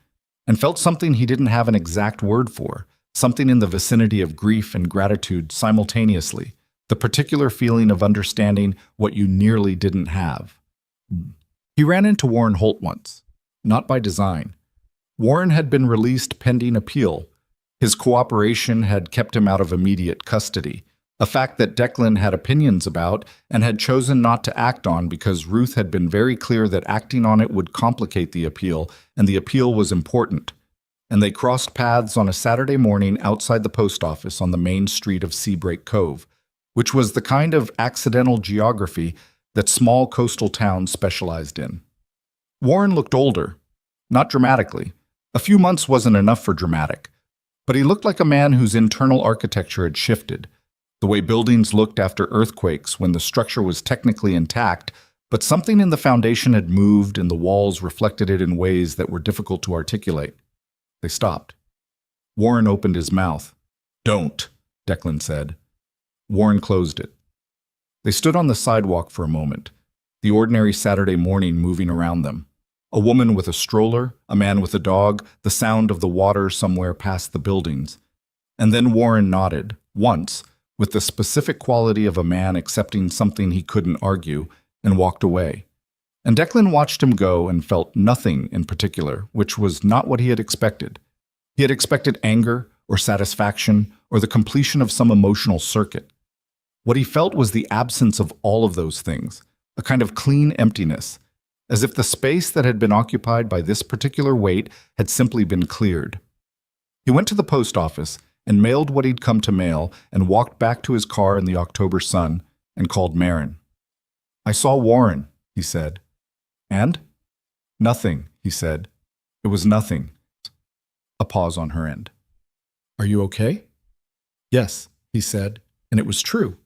and felt something he didn't have an exact word for, something in the vicinity of grief and gratitude simultaneously, the particular feeling of understanding what you nearly didn't have. He ran into Warren Holt once, not by design. Warren had been released pending appeal. His cooperation had kept him out of immediate custody, a fact that Declan had opinions about and had chosen not to act on because Ruth had been very clear that acting on it would complicate the appeal, and the appeal was important. And they crossed paths on a Saturday morning outside the post office on the main street of Seabreak Cove, which was the kind of accidental geography that small coastal towns specialized in. Warren looked older, not dramatically. A few months wasn't enough for dramatic, but he looked like a man whose internal architecture had shifted, the way buildings looked after earthquakes when the structure was technically intact, but something in the foundation had moved and the walls reflected it in ways that were difficult to articulate. They stopped. Warren opened his mouth. "Don't," Declan said. Warren closed it. They stood on the sidewalk for a moment, the ordinary Saturday morning moving around them. A woman with a stroller, a man with a dog, the sound of the water somewhere past the buildings. And then Warren nodded, once, with the specific quality of a man accepting something he couldn't argue, and walked away. And Declan watched him go and felt nothing in particular, which was not what he had expected. He had expected anger or satisfaction or the completion of some emotional circuit. What he felt was the absence of all of those things, a kind of clean emptiness, as if the space that had been occupied by this particular weight had simply been cleared. He went to the post office and mailed what he'd come to mail and walked back to his car in the October sun and called Marin. "I saw Warren," he said. "And?" "Nothing," he said. "It was nothing." A pause on her end. "Are you okay?" "Yes," he said, and it was true.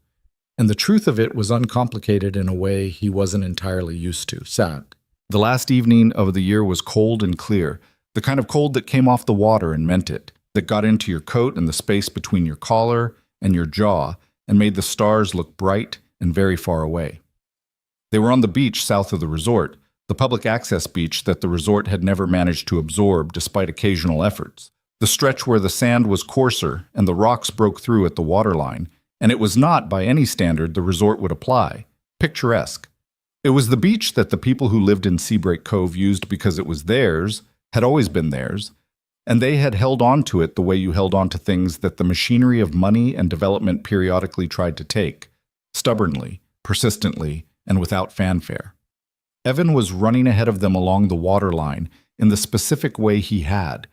And the truth of it was uncomplicated in a way he wasn't entirely used to. Sad. The last evening of the year was cold and clear, the kind of cold that came off the water and meant it, that got into your coat and the space between your collar and your jaw and made the stars look bright and very far away. They were on the beach south of the resort, the public access beach that the resort had never managed to absorb despite occasional efforts, the stretch where the sand was coarser and the rocks broke through at the waterline, and it was not, by any standard, the resort would apply. Picturesque. It was the beach that the people who lived in Seabreak Cove used because it was theirs, had always been theirs, and they had held on to it the way you held on to things that the machinery of money and development periodically tried to take, stubbornly, persistently, and without fanfare. Evan was running ahead of them along the waterline, in the specific way he had,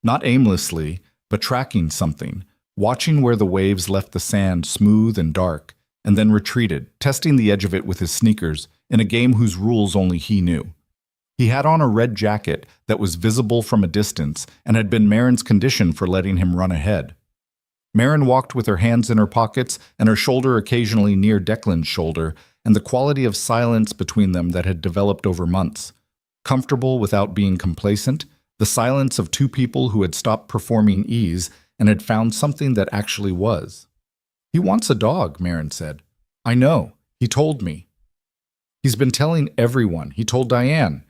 not aimlessly, but tracking something, watching where the waves left the sand smooth and dark, and then retreated, testing the edge of it with his sneakers in a game whose rules only he knew. He had on a red jacket that was visible from a distance and had been Marin's condition for letting him run ahead. Marin walked with her hands in her pockets and her shoulder occasionally near Declan's shoulder, and the quality of silence between them that had developed over months. Comfortable without being complacent, the silence of two people who had stopped performing ease and had found something that actually was. "He wants a dog," Marin said. "I know. He told me. He's been telling everyone. He told Diane.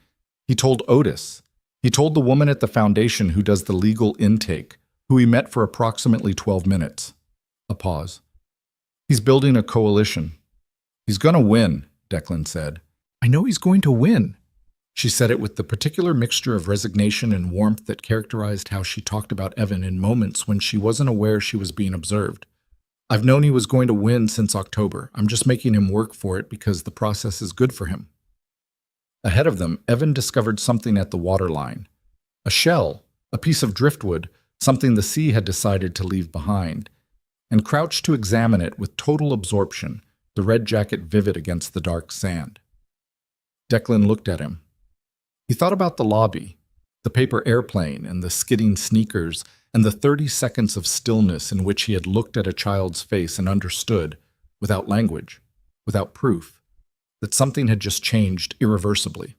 He told Otis. He told the woman at the foundation who does the legal intake, who he met for approximately 12 minutes. A pause. "He's building a coalition. He's going to win," Declan said. "I know he's going to win." She said it with the particular mixture of resignation and warmth that characterized how she talked about Evan in moments when she wasn't aware she was being observed. "I've known he was going to win since October. I'm just making him work for it because the process is good for him." Ahead of them, Evan discovered something at the waterline. A shell, a piece of driftwood, something the sea had decided to leave behind, and crouched to examine it with total absorption, the red jacket vivid against the dark sand. Declan looked at him. He thought about the lobby, the paper airplane and the skidding sneakers, and the 30 seconds of stillness in which he had looked at a child's face and understood, without language, without proof, that something had just changed irreversibly.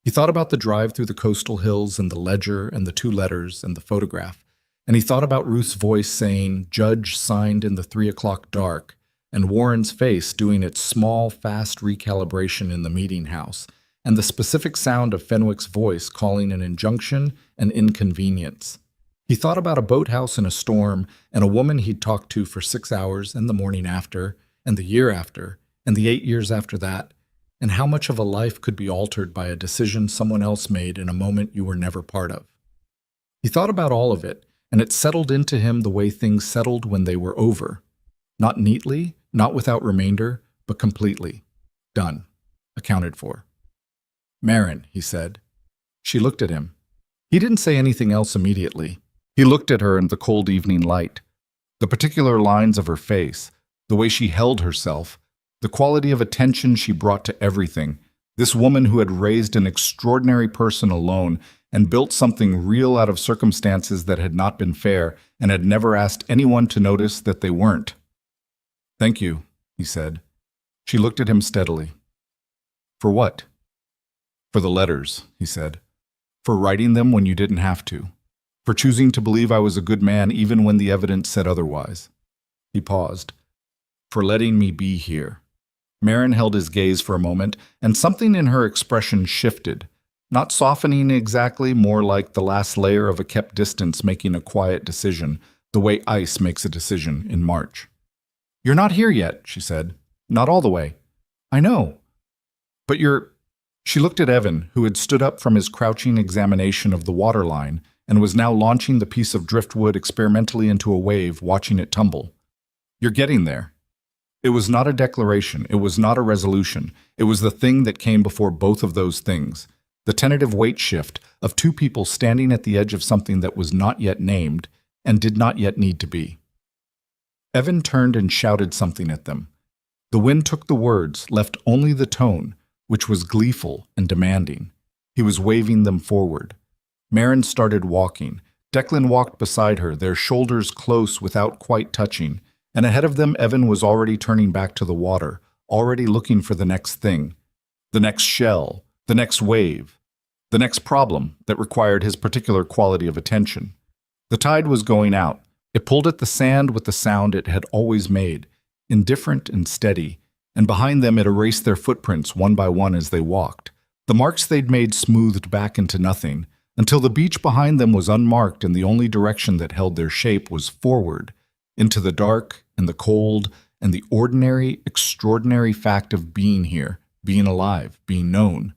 He thought about the drive through the coastal hills and the ledger and the 2 letters and the photograph, and he thought about Ruth's voice saying, "Judge signed in the 3 o'clock dark," and Warren's face doing its small, fast recalibration in the meeting house, and the specific sound of Fenwick's voice calling an injunction and inconvenience. He thought about a boathouse in a storm and a woman he'd talked to for 6 hours and the morning after, and the year after, and the 8 years after that, and how much of a life could be altered by a decision someone else made in a moment you were never part of. He thought about all of it, and it settled into him the way things settled when they were over. Not neatly, not without remainder, but completely. Done. Accounted for. "Marin," he said. She looked at him. He didn't say anything else immediately. He looked at her in the cold evening light. The particular lines of her face, the way she held herself, the quality of attention she brought to everything, this woman who had raised an extraordinary person alone and built something real out of circumstances that had not been fair and had never asked anyone to notice that they weren't. "Thank you," he said. She looked at him steadily. "For what?" "For the letters," he said. "For writing them when you didn't have to. For choosing to believe I was a good man even when the evidence said otherwise." He paused. "For letting me be here." Marin held his gaze for a moment, and something in her expression shifted, not softening exactly, more like the last layer of a kept distance making a quiet decision, the way ice makes a decision in March. "You're not here yet," she said. "Not all the way." "I know. But you're—" She looked at Evan, who had stood up from his crouching examination of the waterline and was now launching the piece of driftwood experimentally into a wave, watching it tumble. "You're getting there." It was not a declaration, it was not a resolution, it was the thing that came before both of those things, the tentative weight shift of two people standing at the edge of something that was not yet named and did not yet need to be. Evan turned and shouted something at them. The wind took the words, left only the tone, which was gleeful and demanding. He was waving them forward. Marin started walking. Declan walked beside her, their shoulders close without quite touching, and ahead of them Evan was already turning back to the water, already looking for the next thing, the next shell, the next wave, the next problem that required his particular quality of attention. The tide was going out. It pulled at the sand with the sound it had always made, indifferent and steady, and behind them it erased their footprints one by one as they walked. The marks they'd made smoothed back into nothing, until the beach behind them was unmarked and the only direction that held their shape was forward, into the dark and the cold and the ordinary, extraordinary fact of being here, being alive, being known.